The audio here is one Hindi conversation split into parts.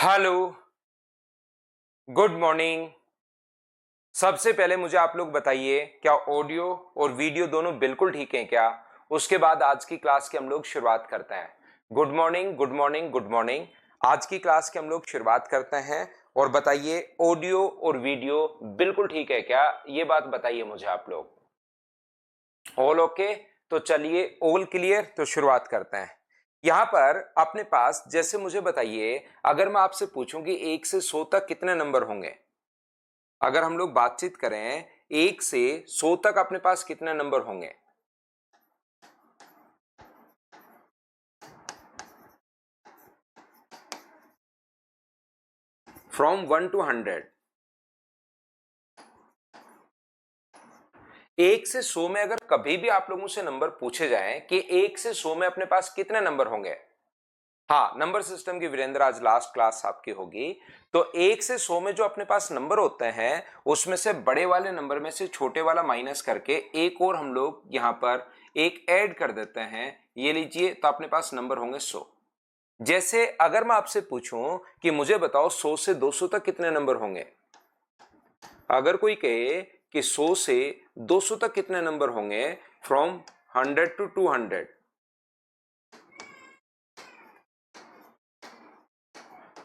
Hello, good morning. सबसे पहले मुझे आप लोग बताइए, क्या ऑडियो और वीडियो दोनों बिल्कुल ठीक हैं क्या? उसके बाद आज की क्लास की हम लोग शुरुआत करते हैं। Good morning, good morning, good morning. आज की क्लास की हम लोग शुरुआत करते हैं और बताइए ऑडियो और वीडियो बिल्कुल ठीक है क्या? ये बात बताइए मुझे आप लोग। All okay? तो चलिए, ऑल क्लियर, तो शुरुआत करते हैं। यहां पर अपने पास जैसे मुझे बताइए, अगर मैं आपसे पूछूं कि 1 से 100 तक कितने नंबर होंगे, अगर हम लोग बातचीत करें 1 से 100 तक अपने पास कितने नंबर होंगे? From 1 to 100। 1 से 100 में अगर कभी भी आप लोगों से नंबर पूछे जाएं कि 1 से 100 में अपने पास कितने नंबर होंगे, हाँ, नंबर सिस्टम की वीरेंद्र आज लास्ट क्लास आपकी होगी। तो 1 से 100 में जो अपने पास नंबर होते हैं उसमें से बड़े वाले नंबर में से छोटे वाला माइनस करके एक और हम लोग यहां पर एक ऐड कर देते हैं। ये लीजिए, तो अपने पास नंबर होंगे 100। जैसे अगर मैं आपसे पूछूं कि मुझे बताओ 100 से 200 तक कितने नंबर होंगे, अगर कोई कहे कि 100 से 200 तक कितने नंबर होंगे, फ्रॉम 100 टू 200,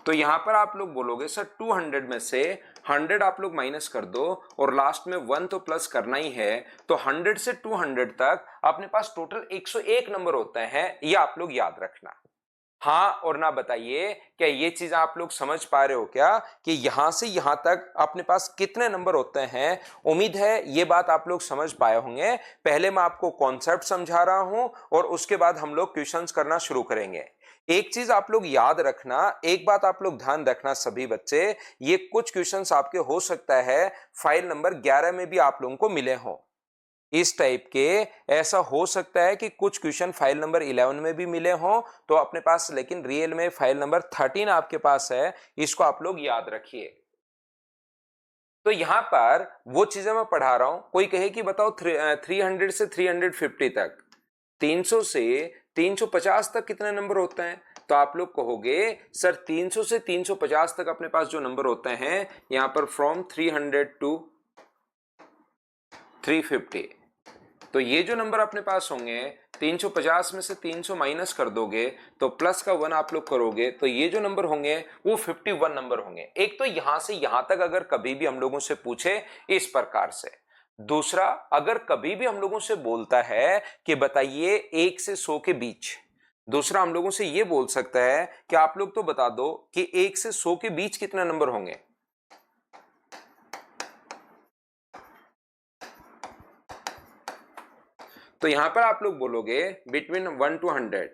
तो यहां पर आप लोग बोलोगे सर 200 में से 100 आप लोग माइनस कर दो और लास्ट में 1 तो प्लस करना ही है। तो 100 से 200 तक अपने पास टोटल 101 नंबर होते हैं, ये आप लोग याद रखना। हाँ और ना बताइए, क्या ये चीज आप लोग समझ पा रहे हो क्या कि यहां से यहां तक अपने पास कितने नंबर होते हैं? उम्मीद है ये बात आप लोग समझ पाए होंगे। पहले मैं आपको कॉन्सेप्ट समझा रहा हूं और उसके बाद हम लोग क्वेश्चंस करना शुरू करेंगे। एक चीज आप लोग याद रखना, एक बात आप लोग ध्यान रखना सभी बच्चे, ये कुछ क्वेश्चंस आपके हो सकता है फाइल नंबर 11 में भी आप लोगों को मिले हों, इस टाइप के। ऐसा हो सकता है कि कुछ क्वेश्चन फाइल नंबर 11 में भी मिले हों, तो अपने पास लेकिन रियल में फाइल नंबर 13 आपके पास है, इसको आप लोग याद रखिए। तो यहां पर वो चीजें मैं पढ़ा रहा हूं। कोई कहे कि बताओ 300 से 350 तक, 300 से 350 तक कितने नंबर होते हैं? तो आप लोग कहोगे सर 300 से 350 तक अपने पास जो नंबर होते हैं यहां पर फ्रॉम 300 टू 350, तो ये जो नंबर अपने पास होंगे 350 में से 300 माइनस कर दोगे तो प्लस का 1 आप लोग करोगे, तो ये जो नंबर होंगे वो 51 नंबर होंगे। एक तो यहां से यहां तक अगर कभी भी हम लोगों से पूछे इस प्रकार से। दूसरा, अगर कभी भी हम लोगों से बोलता है कि बताइए 1 से 100 के बीच, दूसरा हम लोगों से ये बोल सकता है कि आप लोग तो बता दो कि 1 से 100 के बीच कितने नंबर होंगे। तो यहां पर आप लोग बोलोगे बिटवीन 1 टू 100,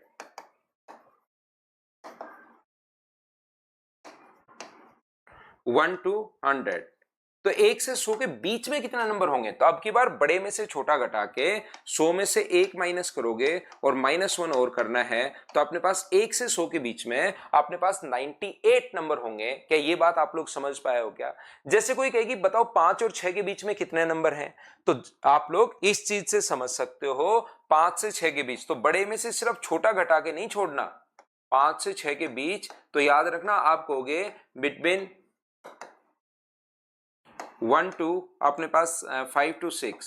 1 टू 100, तो 1 से 100 के बीच में कितना नंबर होंगे? तो अब की बार बड़े में से छोटा घटा के 100 में से 1 माइनस करोगे और -1 और करना है, तो अपने पास 1 से 100 के बीच में अपने पास 98 नंबर होंगे। क्या ये बात आप लोग समझ पाए हो क्या? जैसे कोई कहेगी बताओ 5 और 6 के बीच में कितने नंबर हैं, तो आप लोग इस चीज से समझ सकते हो 5 से 6 के बीच, तो बड़े में से सिर्फ छोटा घटा के नहीं छोड़ना, 5 से 6 के बीच, तो याद रखना आप कहोगे बिटवीन 1 टू अपने पास 5 टू 6।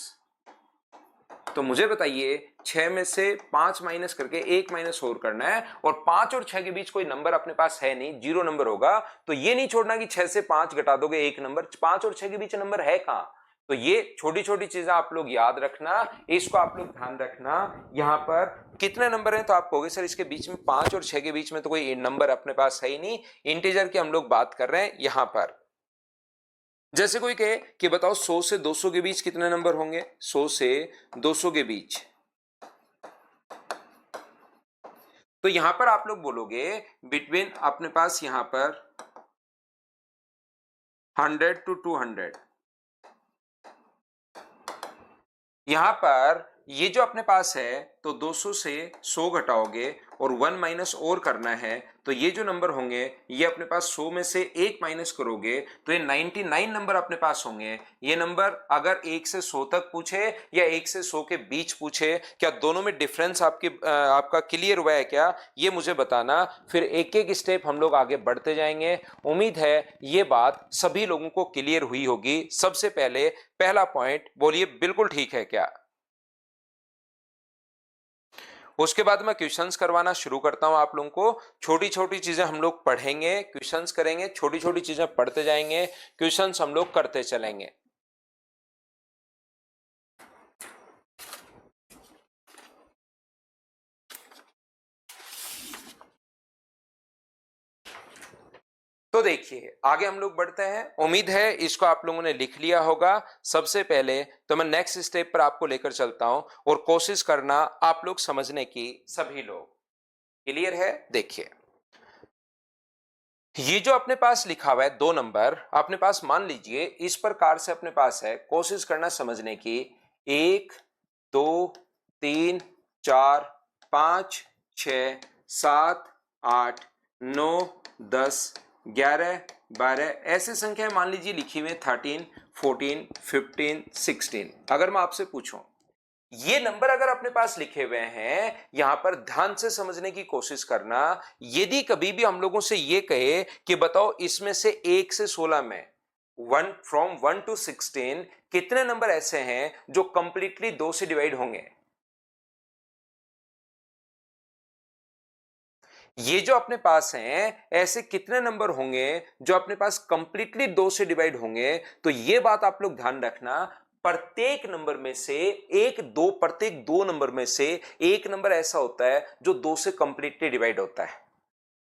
तो मुझे बताइए 6 में से 5 माइनस करके 1 माइनस और करना है, और 5 और 6 के बीच कोई नंबर अपने पास है नहीं, 0 नंबर होगा। तो ये नहीं छोड़ना कि 6 से 5 घटा दोगे 1 नंबर, 5 और 6 के बीच नंबर है कहां? तो ये छोटी छोटी चीजें आप लोग याद रखना, इसको आप लोग ध्यान रखना। यहां पर कितने नंबर हैं, तो आप कहोगे सर इसके बीच में 5 और 6 के बीच में तो कोई नंबर अपने पास है ही नहीं, इंटीजर की हम लोग बात कर रहे हैं यहां पर। जैसे कोई कहे कि बताओ 100 से 200 के बीच कितने नंबर होंगे, 100 से 200 के बीच, तो यहां पर आप लोग बोलोगे बिटवीन अपने पास यहां पर 100 टू 200। यहां पर ये जो अपने पास है तो 200 से 100 घटाओगे और 1 माइनस और करना है, तो ये जो नंबर होंगे ये अपने पास 100 में से 1 माइनस करोगे तो ये 99 नंबर अपने पास होंगे। ये नंबर अगर 1 से 100 तक पूछे या 1 से 100 के बीच पूछे, क्या दोनों में डिफरेंस आपका क्लियर हुआ है क्या, ये मुझे बताना। फिर एक एक स्टेप हम लोग आगे बढ़ते जाएंगे। उम्मीद है ये बात सभी लोगों को क्लियर हुई होगी। सबसे पहले पहला पॉइंट बोलिए, बिल्कुल ठीक है क्या? उसके बाद मैं क्वेश्चंस करवाना शुरू करता हूं आप लोगों को। छोटी छोटी चीजें हम लोग पढ़ेंगे, क्वेश्चंस करेंगे, छोटी छोटी चीजें पढ़ते जाएंगे, क्वेश्चंस हम लोग करते चलेंगे। तो देखिए आगे हम लोग बढ़ते हैं। उम्मीद है इसको आप लोगों ने लिख लिया होगा। सबसे पहले तो मैं नेक्स्ट स्टेप पर आपको लेकर चलता हूं और कोशिश करना आप लोग समझने की। सभी लोग क्लियर है? देखिए ये जो अपने पास लिखा हुआ है 2 नंबर अपने पास, मान लीजिए इस प्रकार से अपने पास है, कोशिश करना समझने की। 1 2 3 4 5 6 7 8 9 10 11 12 ऐसे संख्याएं मान लीजिए लिखी हुई 13 14 15 16। अगर मैं आपसे पूछूं ये नंबर अगर अपने पास लिखे हुए हैं, यहां पर ध्यान से समझने की कोशिश करना। यदि कभी भी हम लोगों से ये कहे कि बताओ इसमें से 1 से 16 में फ्रॉम 1 टू 16 कितने नंबर ऐसे हैं जो कंप्लीटली 2 से डिवाइड होंगे। ये जो अपने पास हैं ऐसे कितने नंबर होंगे जो अपने पास कंप्लीटली 2 से डिवाइड होंगे। तो ये बात आप लोग ध्यान रखना, प्रत्येक नंबर में से प्रत्येक 2 नंबर में से एक नंबर ऐसा होता है जो 2 से कंप्लीटली डिवाइड होता है।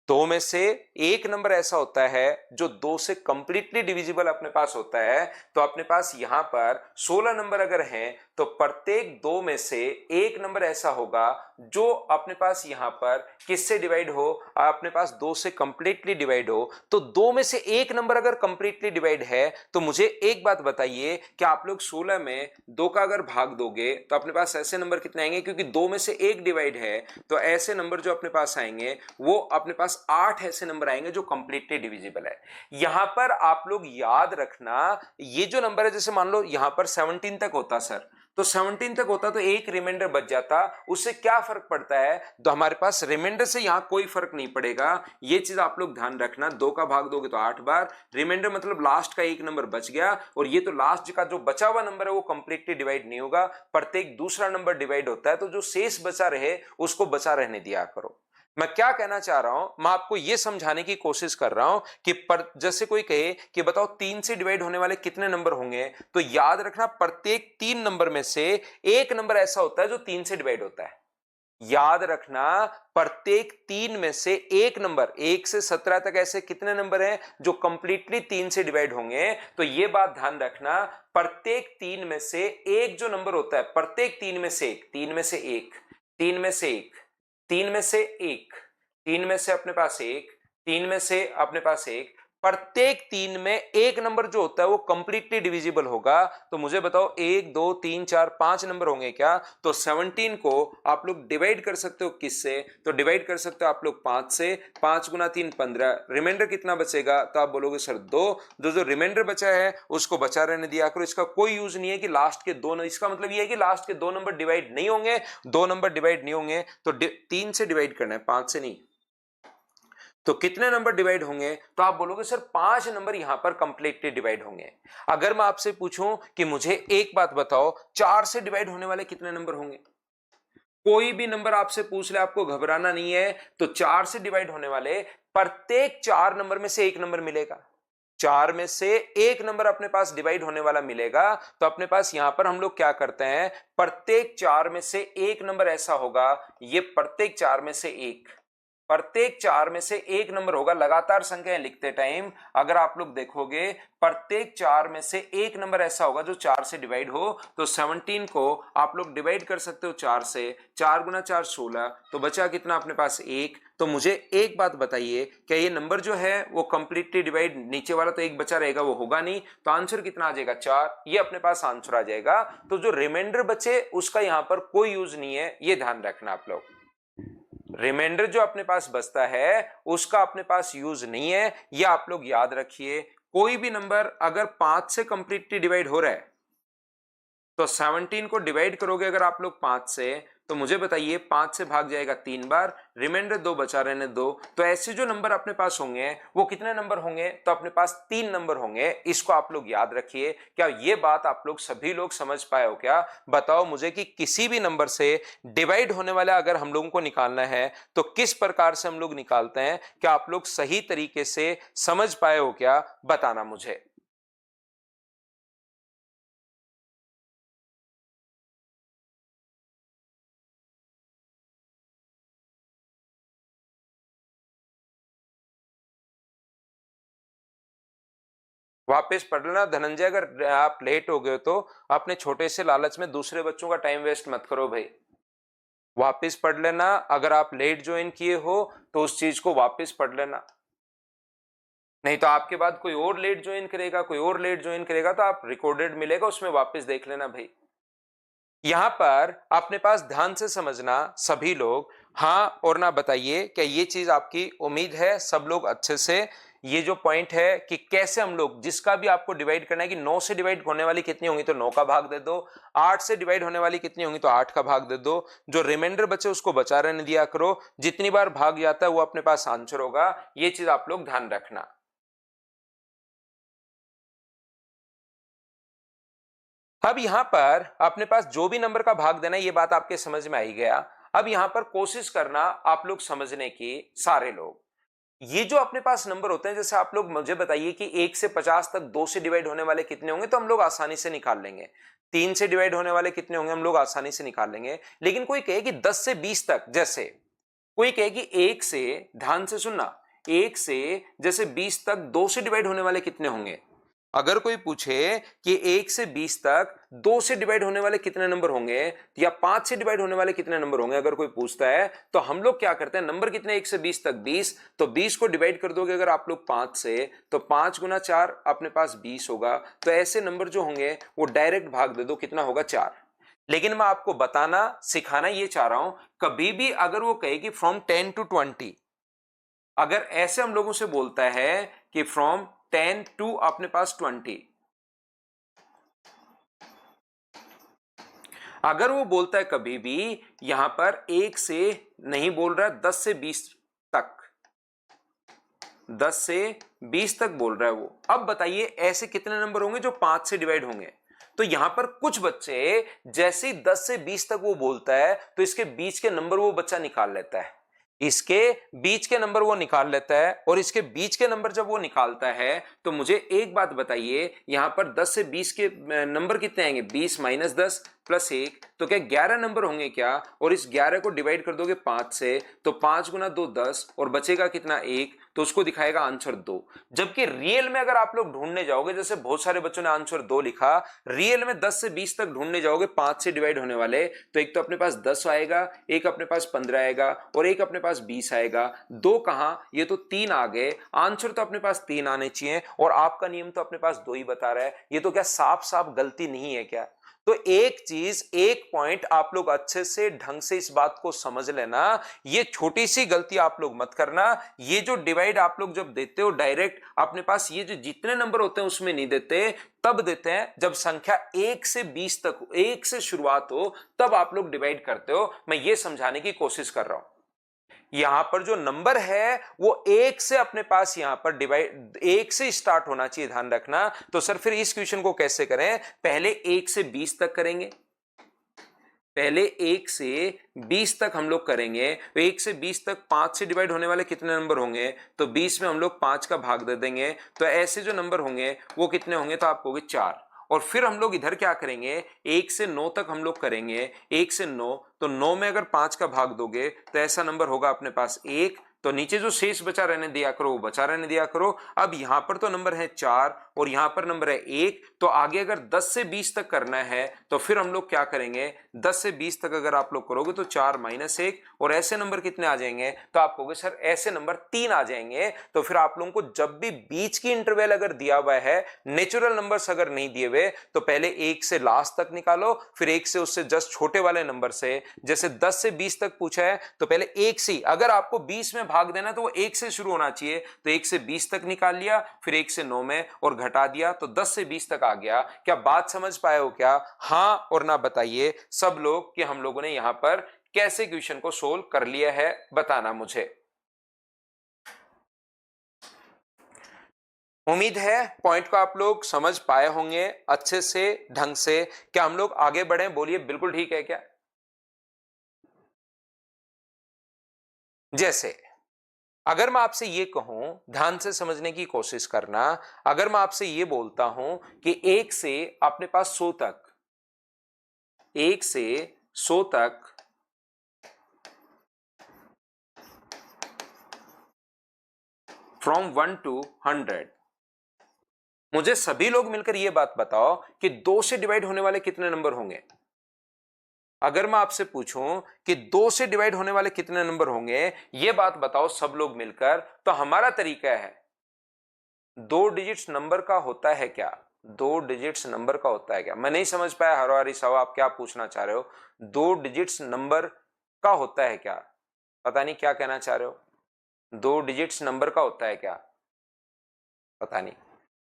2 में से एक नंबर ऐसा होता है जो 2 से कंप्लीटली डिविजिबल अपने पास होता है। तो अपने पास यहां पर 16 नंबर अगर हैं तो प्रत्येक 2 में से एक नंबर ऐसा होगा जो अपने पास यहां पर किससे डिवाइड हो, अपने पास 2 से कंप्लीटली डिवाइड हो। तो 2 में से एक नंबर अगर कंप्लीटली डिवाइड है तो मुझे एक बात बताइए कि आप लोग 16 में 2 का अगर भाग दोगे तो अपने पास ऐसे नंबर कितने आएंगे, क्योंकि 2 में से एक डिवाइड है तो ऐसे नंबर जो अपने पास आएंगे वो अपने पास 8 ऐसे नंबर आएंगे जो कंप्लीटली डिविजिबल है। यहां पर आप लोग याद रखना ये जो नंबर है, जैसे मान लो यहां पर 17 तक होता सर, तो 17 तक होता तो एक रिमाइंडर बच जाता, उससे क्या फर्क पड़ता है। तो हमारे पास रिमाइंडर से यहां कोई फर्क नहीं पड़ेगा। ये चीज आप लोग ध्यान रखना। 2 का भाग दोगे तो 8 बार, रिमाइंडर मतलब लास्ट का एक नंबर बच गया, और ये तो लास्ट का जो बचा हुआ नंबर है वो कंप्लीटली डिवाइड नहीं होगा, प्रत्येक दूसरा नंबर डिवाइड होता है। तो जो शेष बचा रहे उसको बचा रहने दिया करो। मैं क्या कहना चाह रहा हूं, मैं आपको यह समझाने की कोशिश कर रहा हूं कि जैसे कोई कहे कि बताओ 3 से डिवाइड होने वाले कितने नंबर होंगे, तो याद रखना प्रत्येक 3 नंबर में से एक नंबर ऐसा होता है जो 3 से डिवाइड होता है। याद रखना प्रत्येक 3 में से एक नंबर, 1 से 17 तक ऐसे कितने नंबर हैं जो कंप्लीटली 3 से डिवाइड होंगे। तो यह बात ध्यान रखना, प्रत्येक 3 में से एक जो नंबर होता है, प्रत्येक 3 में से एक, 3 में से एक, 3 में से एक, 3 में से एक, 3 में से अपने पास एक, 3 में से अपने पास एक, प्रत्येक 3 में एक नंबर जो होता है वो कंप्लीटली डिविजिबल होगा। तो मुझे बताओ 1 2 3 4 5 नंबर होंगे क्या? तो 17 को आप लोग डिवाइड कर सकते हो किससे? तो डिवाइड कर सकते हो आप लोग 5 से। 5 गुना 3 15, रिमाइंडर कितना बचेगा? तो आप बोलोगे सर 2। जो रिमाइंडर बचा है उसको बचा रहने दिया करो, इसका कोई यूज नहीं है कि लास्ट के 2, इसका मतलब ये है कि लास्ट के 2 नंबर डिवाइड नहीं होंगे, 2 नंबर डिवाइड नहीं होंगे तो 3 से डिवाइड करना है, 5 से नहीं। तो कितने नंबर डिवाइड होंगे? तो आप बोलोगे सर 5 नंबर यहां पर कंप्लीटली डिवाइड होंगे। अगर मैं आपसे पूछूं कि मुझे एक बात बताओ 4 से डिवाइड होने वाले कितने नंबर होंगे? कोई भी नंबर आपसे पूछ ले, आपको घबराना नहीं है। तो 4 से डिवाइड होने वाले प्रत्येक 4 नंबर में से एक नंबर मिलेगा, 4 में से एक नंबर अपने पास डिवाइड होने वाला मिलेगा। तो अपने पास यहां पर हम लोग क्या करते हैं, प्रत्येक 4 में से एक नंबर ऐसा होगा, ये प्रत्येक 4 में से एक, प्रत्येक 4 में से एक नंबर होगा। लगातार संख्याएं लिखते टाइम अगर आप लोग देखोगे प्रत्येक 4 में से एक नंबर ऐसा होगा जो 4 से डिवाइड हो। तो 17 को आप लोग डिवाइड कर सकते हो 4 से, 4 गुना 4 16, तो बचा कितना अपने पास 1। तो मुझे एक बात बताइए, क्या ये नंबर जो है वो कंप्लीटली डिवाइड, नीचे वाला तो एक बचा रहेगा, वो होगा नहीं, तो आंसर कितना आ जाएगा 4, ये अपने पास आंसर आ जाएगा। तो जो रिमाइंडर बचे उसका यहां पर कोई यूज नहीं है, ये ध्यान रखना आप लोग। रिमाइंडर जो अपने पास बचता है उसका अपने पास यूज नहीं है, ये आप लोग याद रखिए। कोई भी नंबर अगर 5 से कंप्लीटली डिवाइड हो रहा है तो 17 को डिवाइड करोगे अगर आप लोग 5 से, तो मुझे बताइए 5 से भाग जाएगा 3 बार, रिमाइंडर 2 बचा रहने 2, तो ऐसे जो नंबर अपने पास होंगे वो कितने नंबर होंगे, तो अपने पास 3 नंबर होंगे। इसको आप लोग याद रखिए। क्या ये बात आप लोग सभी लोग समझ पाए हो क्या? बताओ मुझे कि किसी भी नंबर से डिवाइड होने वाला अगर हम लोगों को निकालना है तो किस प्रकार से हम लोग निकालते हैं, क्या आप लोग सही तरीके से समझ पाए हो क्या, बताना मुझे। वापस पढ़ लेना धनंजय, अगर आप लेट हो गए तो अपने छोटे से लालच में दूसरे बच्चों का टाइम वेस्ट मत करो भाई। वापस पढ़ लेना, अगर आप लेट ज्वाइन किए हो तो उस चीज को वापस पढ़ लेना, नहीं तो आपके बाद कोई और लेट ज्वाइन करेगा, कोई और लेट ज्वाइन करेगा, तो आप रिकॉर्डेड मिलेगा उसमें वापस देख लेना भाई। यहां पर अपने पास ध्यान से समझना सभी लोग, हाँ और ना बताइए क्या ये चीज आपकी उम्मीद है सब लोग अच्छे से। ये जो पॉइंट है कि कैसे हम लोग, जिसका भी आपको डिवाइड करना है कि 9 से डिवाइड होने वाली कितनी होंगी तो 9 का भाग दे दो, 8 से डिवाइड होने वाली कितनी होंगी तो 8 का भाग दे दो, जो रिमाइंडर बचे उसको बचा रहने दिया करो, जितनी बार भाग जाता है वो अपने पास आंसर होगा। ये चीज आप लोग ध्यान रखना। अब यहां पर अपने पास जो भी नंबर का भाग देना है ये बात आपके समझ में आई गया। अब यहां पर कोशिश करना आप लोग समझने की, सारे लोग, ये जो अपने पास नंबर होते हैं, जैसे आप लोग मुझे बताइए कि 1 से 50 तक 2 से डिवाइड होने वाले कितने होंगे तो हम लोग आसानी से निकाल लेंगे, 3 से डिवाइड होने वाले कितने होंगे हम लोग आसानी से निकाल लेंगे। लेकिन कोई कहे कि 10 से 20 तक, जैसे कोई कहे कि 1 से, ध्यान से सुनना, 1 से जैसे 20 तक 2 से डिवाइड होने वाले कितने होंगे। अगर कोई पूछे कि 1 से 20 तक 2 से डिवाइड होने वाले कितने नंबर होंगे या 5 से डिवाइड होने वाले कितने नंबर होंगे, अगर कोई पूछता है तो हम लोग क्या करते हैं, नंबर कितने 1 से 20 तक 20, तो 20 को डिवाइड कर दोगे अगर आप लोग 5 से, तो 5 गुना 4 अपने पास 20 होगा। तो ऐसे नंबर जो होंगे वो डायरेक्ट भाग दे दो, कितना होगा 4। लेकिन मैं आपको बताना सिखाना ये चाह रहा हूं, कभी भी अगर वो कहे कि फ्रॉम 10 to 20, अगर ऐसे हम लोगों से बोलता है कि फ्रॉम 10 to अपने पास 20, अगर वो बोलता है कभी भी यहां पर 1 से नहीं बोल रहा है, 10 से 20 तक, 10 से 20 तक बोल रहा है वो, अब बताइए ऐसे कितने नंबर होंगे जो 5 से डिवाइड होंगे। तो यहां पर कुछ बच्चे जैसे ही 10 से 20 तक वो बोलता है तो इसके बीच के नंबर वो बच्चा निकाल लेता है, इसके बीच के नंबर वो निकाल लेता है, और इसके बीच के नंबर जब वो निकालता है तो मुझे एक बात बताइए, यहां पर 10 से 20 के नंबर कितने आएंगे, 20 माइनस 10 प्लस 1, तो क्या 11 नंबर होंगे क्या, और इस 11 को डिवाइड कर दोगे 5 से तो 5 गुना 2 10, और बचेगा कितना 1, तो उसको दिखाएगा आंसर 2। जबकि रियल में अगर आप लोग ढूंढने जाओगे, जैसे बहुत सारे बच्चों ने आंसर 2 लिखा, रियल में 10 से 20 तक ढूंढने जाओगे 5 से डिवाइड होने वाले, तो एक तो अपने पास 10 आएगा, एक अपने पास 15 आएगा, और एक अपने पास 20 आएगा। 2 कहां, ये तो 3 आ गए, आंसर तो अपने पास 3 आने चाहिए, और आपका नियम तो अपने पास 2 ही बता रहा है। ये तो क्या साफ साफ गलती नहीं है क्या? तो एक चीज, एक पॉइंट आप लोग अच्छे से ढंग से इस बात को समझ लेना, ये छोटी सी गलती आप लोग मत करना। ये जो डिवाइड आप लोग जब देते हो डायरेक्ट अपने पास, ये जो जितने नंबर होते हैं उसमें नहीं देते, तब देते हैं जब संख्या 1 से 20 तक, 1 से शुरुआत हो, तब आप लोग डिवाइड करते हो। मैं ये समझाने की कोशिश कर रहा हूं, यहां पर जो नंबर है वो 1 से अपने पास यहां पर डिवाइड 1 से स्टार्ट होना चाहिए, ध्यान रखना। तो सर फिर इस क्वेश्चन को कैसे करें, पहले 1 से 20 तक करेंगे, पहले 1 से 20 तक हम लोग करेंगे, तो 1 से 20 तक 5 से डिवाइड होने वाले कितने नंबर होंगे, तो 20 में हम लोग 5 का भाग दे देंगे, तो ऐसे जो नंबर होंगे वो कितने होंगे, तो आप कहोगे 4। और फिर हम लोग इधर क्या करेंगे, 1 से 9 तक हम लोग करेंगे, 1 से 9, तो 9 में अगर 5 का भाग दोगे तो ऐसा नंबर होगा अपने पास 1, तो नीचे जो शेष बचा रहने दिया करो वो बचा रहने दिया करो। अब यहां पर तो नंबर है 4 और यहां पर नंबर है 1, तो आगे अगर 10 से 20 तक करना है तो फिर हम लोग क्या करेंगे, 10 से 20 तक अगर आप लोग करोगे तो 4 - 1 और ऐसे नंबर कितने आ जाएंगे, तो आप कहोगे सर ऐसे नंबर 3 आ जाएंगे। तो फिर आप लोगों को जब भी बीच की इंटरवल अगर दिया हुआ है, नेचुरल नंबर्स अगर नहीं दिए हुए, तो पहले 1 से लास्ट तक निकालो, फिर 1 से उससे जस्ट छोटे वाले नंबर से, जैसे 10 से 20 तक पूछा है तो पहले 1 से, अगर आपको 20 में भाग देना तो वो 1 से शुरू होना चाहिए, तो 1 से 20 तक निकाल लिया, फिर 1 से 9 में और घटा दिया तो 10 से 20 तक आ गया। क्या बात समझ पाए हो क्या? हाँ और ना बताइए सब लोग कि हम लोगों ने यहां पर कैसे क्वेश्चन को सोल्व कर लिया है, बताना मुझे। उम्मीद है पॉइंट को आप लोग समझ पाए होंगे अच्छे से, ढंग से। क्या हम लोग आगे बढ़े? बोलिए बिल्कुल ठीक है क्या? जैसे अगर मैं आपसे ये कहूं, ध्यान से समझने की कोशिश करना, अगर मैं आपसे ये बोलता हूं कि 1 से अपने पास 100 तक, 1 से 100 तक फ्रॉम 1 to 100, मुझे सभी लोग मिलकर यह बात बताओ कि 2 से डिवाइड होने वाले कितने नंबर होंगे। अगर मैं आपसे पूछूं कि 2 से डिवाइड होने वाले कितने नंबर होंगे, यह बात बताओ सब लोग मिलकर, तो हमारा तरीका है 2 डिजिट्स नंबर का होता है क्या? 2 डिजिट्स नंबर का होता है क्या? मैं नहीं समझ पाया हरवारी साहब आप क्या पूछना चाह रहे हो। 2 डिजिट्स नंबर का होता है क्या? पता नहीं क्या कहना चाह रहे हो। 2 डिजिट्स नंबर का होता है क्या? पता नहीं।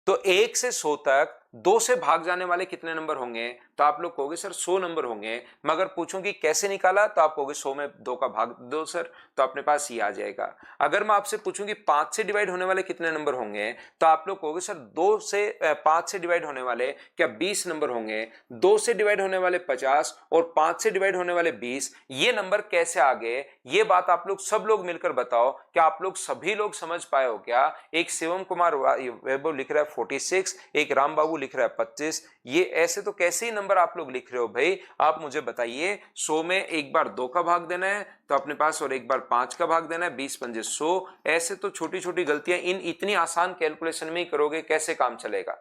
तो 1 से 100 तक 2 से भाग जाने वाले कितने नंबर होंगे, तो आप लोग कहोगे सर 100 नंबर होंगे। मैं अगर पूछूं कि कैसे निकाला, तो आप कहोगे 100 में 2 का भाग दो सर, तो अपने पास ये आ जाएगा। अगर मैं आपसे पूछूं कि 5 से डिवाइड होने वाले कितने नंबर होंगे, तो आप लोग कहोगे सर 2 से 5 से डिवाइड होने वाले क्या 20 नंबर होंगे, 2 से डिवाइड होने वाले 50 और 5 से डिवाइड होने वाले 20। ये नंबर कैसे आ गए, ये बात आप लोग सब लोग मिलकर बताओ। क्या आप लोग सभी लोग समझ पाए हो क्या? एक शिवम कुमार वैभव लिख रहा है 46, एक राम बाबू लिख रहा है 25। ये ऐसे तो कैसे ही नंबर आप लोग लिख रहे हो भाई, आप मुझे बताइए। 100 में एक बार 2 का भाग देना है तो अपने पास, और एक बार 5 का भाग देना है, 20 पंजे 100। ऐसे तो छोटी छोटी गलतियां इन इतनी आसान कैलकुलेशन में ही करोगे, कैसे काम चलेगा?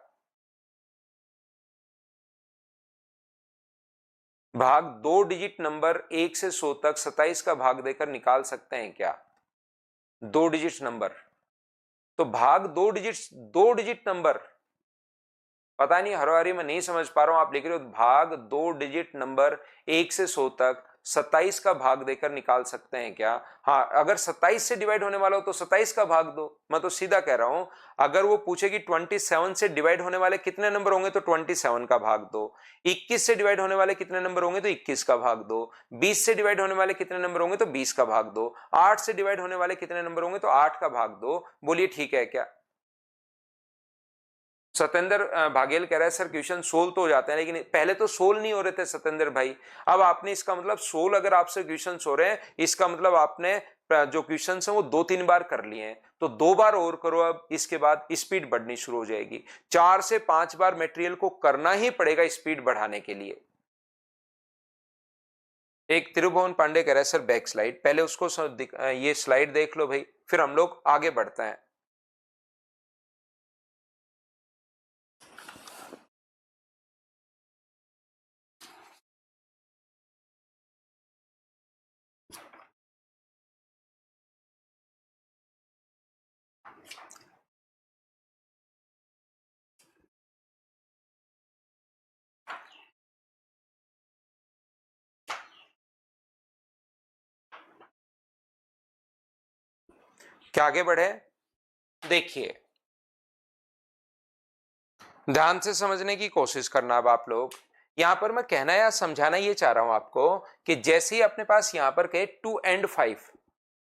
भाग 2 डिजिट नंबर 1 से 100 तक 27 का भाग देकर निकाल सकते हैं क्या? 2 डिजिट नंबर, तो भाग 2 डिजिट, 2 डिजिट नंबर, पता नहीं हर बारी मैं नहीं समझ पा रहा हूं। आप लिख रहे हो भाग 2 डिजिट नंबर 1 से 100 तक 27 का भाग देकर निकाल सकते हैं क्या? हाँ, अगर 27 से डिवाइड होने वाला हो तो 27 का भाग दो। मैं तो सीधा कह रहा हूं, अगर वो पूछे कि 27 से डिवाइड होने वाले कितने नंबर होंगे तो 27 का भाग दो। 21 से डिवाइड होने वाले कितने नंबर होंगे तो 21 का भाग दो। 20 से डिवाइड होने वाले कितने नंबर होंगे तो 20 का भाग दो। 8 से डिवाइड होने वाले कितने नंबर होंगे तो 8 का भाग दो। बोलिए ठीक है क्या? सतेंद्र भागेल कह रहा है सर क्वेश्चन सोल्व तो हो जाते हैं, लेकिन पहले तो सोल्व नहीं हो रहे थे सतेंद्र भाई। अब आपने, इसका मतलब सोल्व अगर आपसे क्वेश्चन हो रहे हैं, इसका मतलब आपने जो क्वेश्चन है वो 2-3 बार कर लिए हैं, तो 2 बार और करो। अब इसके बाद स्पीड बढ़नी शुरू हो जाएगी। 4 से 5 बार मटेरियल को करना ही पड़ेगा स्पीड बढ़ाने के लिए। एक त्रिभुवन पांडे कह रहा है सर बैक स्लाइड, पहले उसको ये स्लाइड देख लो भाई, फिर हम लोग आगे बढ़ते हैं। क्या आगे बढ़े? देखिए ध्यान से समझने की कोशिश करना। अब आप लोग यहां पर मैं कहना या समझाना ये चाह रहा हूं आपको कि जैसे ही अपने पास यहां पर कहे 2 and 5,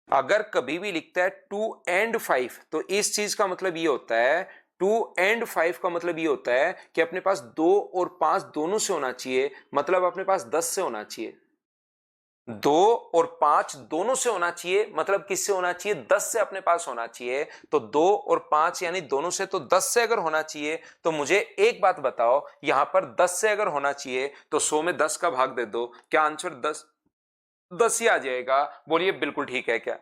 अगर कभी भी लिखता है 2 and 5, तो इस चीज का मतलब ये होता है, 2 and 5 का मतलब ये होता है कि अपने पास 2 और 5 दोनों से होना चाहिए, मतलब अपने पास 10 से होना चाहिए। 2 और 5 दोनों से होना चाहिए, मतलब किससे होना चाहिए? 10 से अपने पास होना चाहिए। तो 2 और 5 यानी दोनों से, तो 10 से अगर होना चाहिए तो मुझे एक बात बताओ, यहां पर 10 से अगर होना चाहिए तो 100 में 10 का भाग दे दो। क्या आंसर 10 ही आ जाएगा? बोलिए बिल्कुल ठीक है क्या?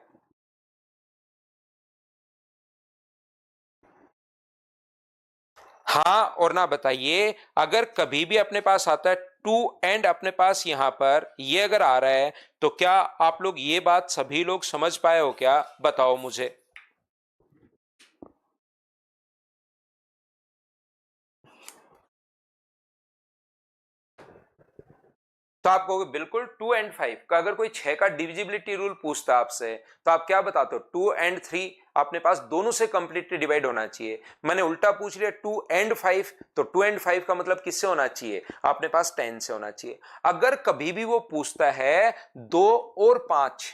हाँ और ना बताइए। अगर कभी भी अपने पास आता है टू एंड अपने पास यहां पर ये अगर आ रहा है तो क्या आप लोग ये बात सभी लोग समझ पाए हो क्या? बताओ मुझे। तो आप कहोगे बिल्कुल 2 और 5 का अगर कोई 6 का डिविजिबिलिटी रूल पूछता है आपसे तो आप क्या बताते हो? 2 और 3 अपने पास दोनों से कंप्लीटली डिवाइड होना चाहिए। मैंने उल्टा पूछ लिया 2 और 5 तो 2 और 5 का मतलब किससे होना चाहिए? अपने पास 10 से होना चाहिए। अगर कभी भी वो पूछता है 2 और 5,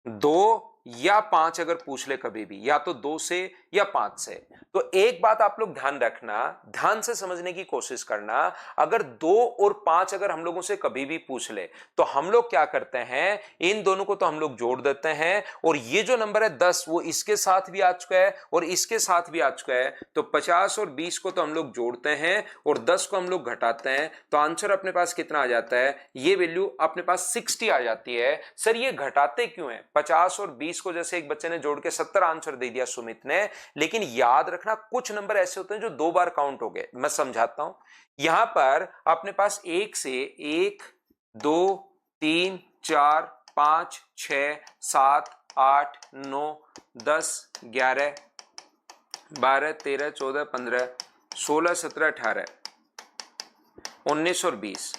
2 या 5 अगर पूछ ले कभी भी, या तो 2 से या 5 से, तो एक बात आप लोग ध्यान रखना, ध्यान से समझने की कोशिश करना। अगर 2 और 5 अगर हम लोगों से कभी भी पूछ ले तो हम लोग क्या करते हैं, इन दोनों को तो हम लोग जोड़ देते हैं और ये जो नंबर है 10 वो इसके साथ भी आ चुका है और इसके साथ भी आ चुका है, तो 50 और 20 को तो हम लोग जोड़ते हैं और 10 को हम लोग घटाते हैं, तो आंसर अपने पास कितना आ जाता है? ये वैल्यू अपने पास 60 आ जाती है। सर ये घटाते क्यों है? 50 और 20 को जैसे एक बच्चे ने जोड़ के 70 आंसर दे दिया सुमित ने, लेकिन याद रखना कुछ नंबर ऐसे होते हैं जो 2 बार काउंट हो गए। मैं समझाता हूं। यहां पर अपने पास 1 से 1 2 3 4 5 6 7 8 9 10 11 12 13 14 15 16 17 18 19 और 20।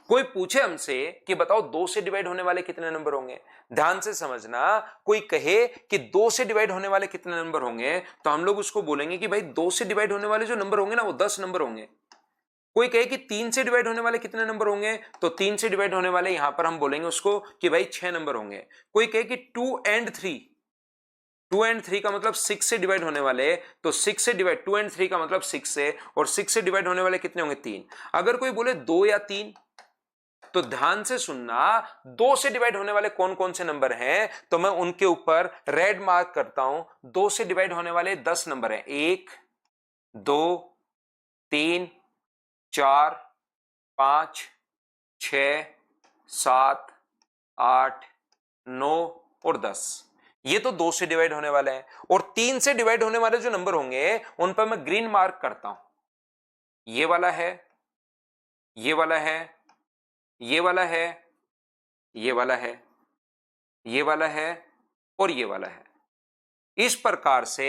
कोई पूछे हमसे कि बताओ 2 से डिवाइड होने वाले कितने नंबर होंगे? ध्यान से समझना। कोई कहे कि 2 से डिवाइड होने वाले कितने नंबर होंगे तो हम लोग उसको बोलेंगे कि भाई 2 से डिवाइड होने वाले जो नंबर होंगे ना वो 10 नंबर होंगे। कोई कहे कि 3 से डिवाइड होने वाले कितने नंबर होंगे तो 3 से डिवाइड होने वाले यहां पर हम बोलेंगे उसको कि भाई 6 नंबर होंगे। कोई कहे कि 2 और 3 का मतलब 6 से डिवाइड होने वाले, तो 6 से डिवाइड 2 और 3 का मतलब 6 से, और 6 से डिवाइड होने वाले कितने होंगे? 3। अगर कोई बोले 2 या 3 तो ध्यान से सुनना, 2 से डिवाइड होने वाले कौन कौन से नंबर हैं तो मैं उनके ऊपर रेड मार्क करता हूं। 2 से डिवाइड होने वाले 10 नंबर हैं, 1 2 3 4 5 6 7 8 9 और 10। ये तो 2 से डिवाइड होने वाले हैं। और 3 से डिवाइड होने वाले जो नंबर होंगे उन पर मैं ग्रीन मार्क करता हूं। ये वाला है, ये वाला है, ये वाला है, ये वाला है, ये वाला है और ये वाला है। इस प्रकार से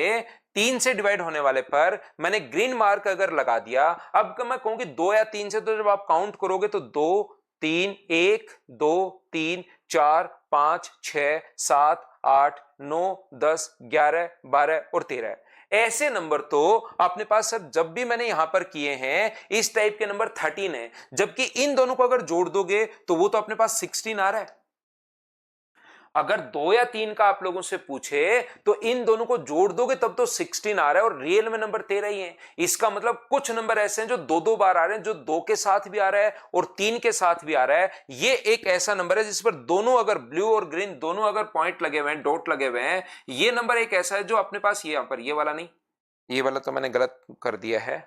3 से डिवाइड होने वाले पर मैंने ग्रीन मार्क अगर लगा दिया। अब मैं कहूं कि 2 या 3 से, तो जब आप काउंट करोगे तो 2 3 1 2 3 4 5 6 7 8 9 10 11 12 और 13 ऐसे नंबर तो अपने पास सर जब भी मैंने यहां पर किए हैं इस टाइप के नंबर 13 है, जबकि इन दोनों को अगर जोड़ दोगे तो वो तो अपने पास 16 आ रहा है। अगर 2 या 3 का आप लोगों से पूछे तो इन दोनों को जोड़ दोगे तब तो 16 आ रहा है और रियल में नंबर 13 ही है। इसका मतलब कुछ नंबर ऐसे हैं जो 2 2 बार आ रहे हैं, जो 2 के साथ भी आ रहा है और 3 के साथ भी आ रहा है। ये एक ऐसा नंबर है जिस पर दोनों अगर ब्लू और ग्रीन दोनों अगर पॉइंट लगे हुए हैं, डॉट लगे हुए हैं, ये नंबर एक ऐसा है जो अपने पास ये यहां पर, ये वाला नहीं, ये वाला तो मैंने गलत कर दिया है।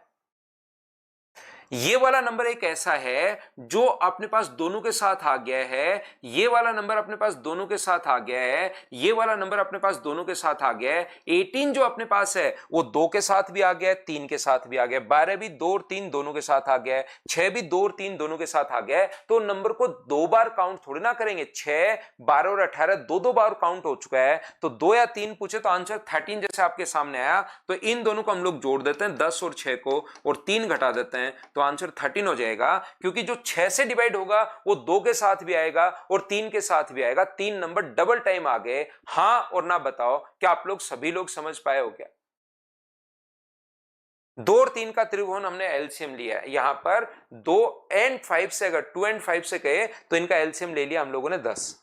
ये वाला नंबर एक ऐसा है जो अपने पास दोनों के साथ आ गया है। ये वाला नंबर अपने पास दोनों के साथ आ गया है। ये वाला नंबर अपने पास दोनों के साथ आ गया है। 18 जो अपने पास है वो 2 के साथ भी आ गया है, 3 के साथ भी आ गया है। 12 भी 2 और 3 दोनों के साथ आ गया है। 6 भी 2 और 3 दोनों के साथ आ गया है। तो नंबर को 2 बार काउंट थोड़ी ना करेंगे। 6 12 और 18 2 2 बार काउंट हो चुका है। तो 2 या 3 पूछे तो आंसर 13 जैसे आपके सामने आया। तो इन दोनों को हम लोग जोड़ देते हैं, 10 और 6 को, और 3 घटा देते हैं तो आंसर 13 हो जाएगा। क्योंकि जो 6 से डिवाइड होगा वो 2 के साथ भी आएगा और 3 के साथ भी आएगा। 3 नंबर डबल टाइम आ गए। हां और ना बताओ, क्या आप लोग सभी लोग समझ पाए हो क्या? 2 और 3 का त्रिभुवन हमने एलसीएम लिया है। यहां पर 2 और 5 से, अगर 2 और 5 से कहे तो इनका एलसीएम ले लिया हम लोगों ने 10।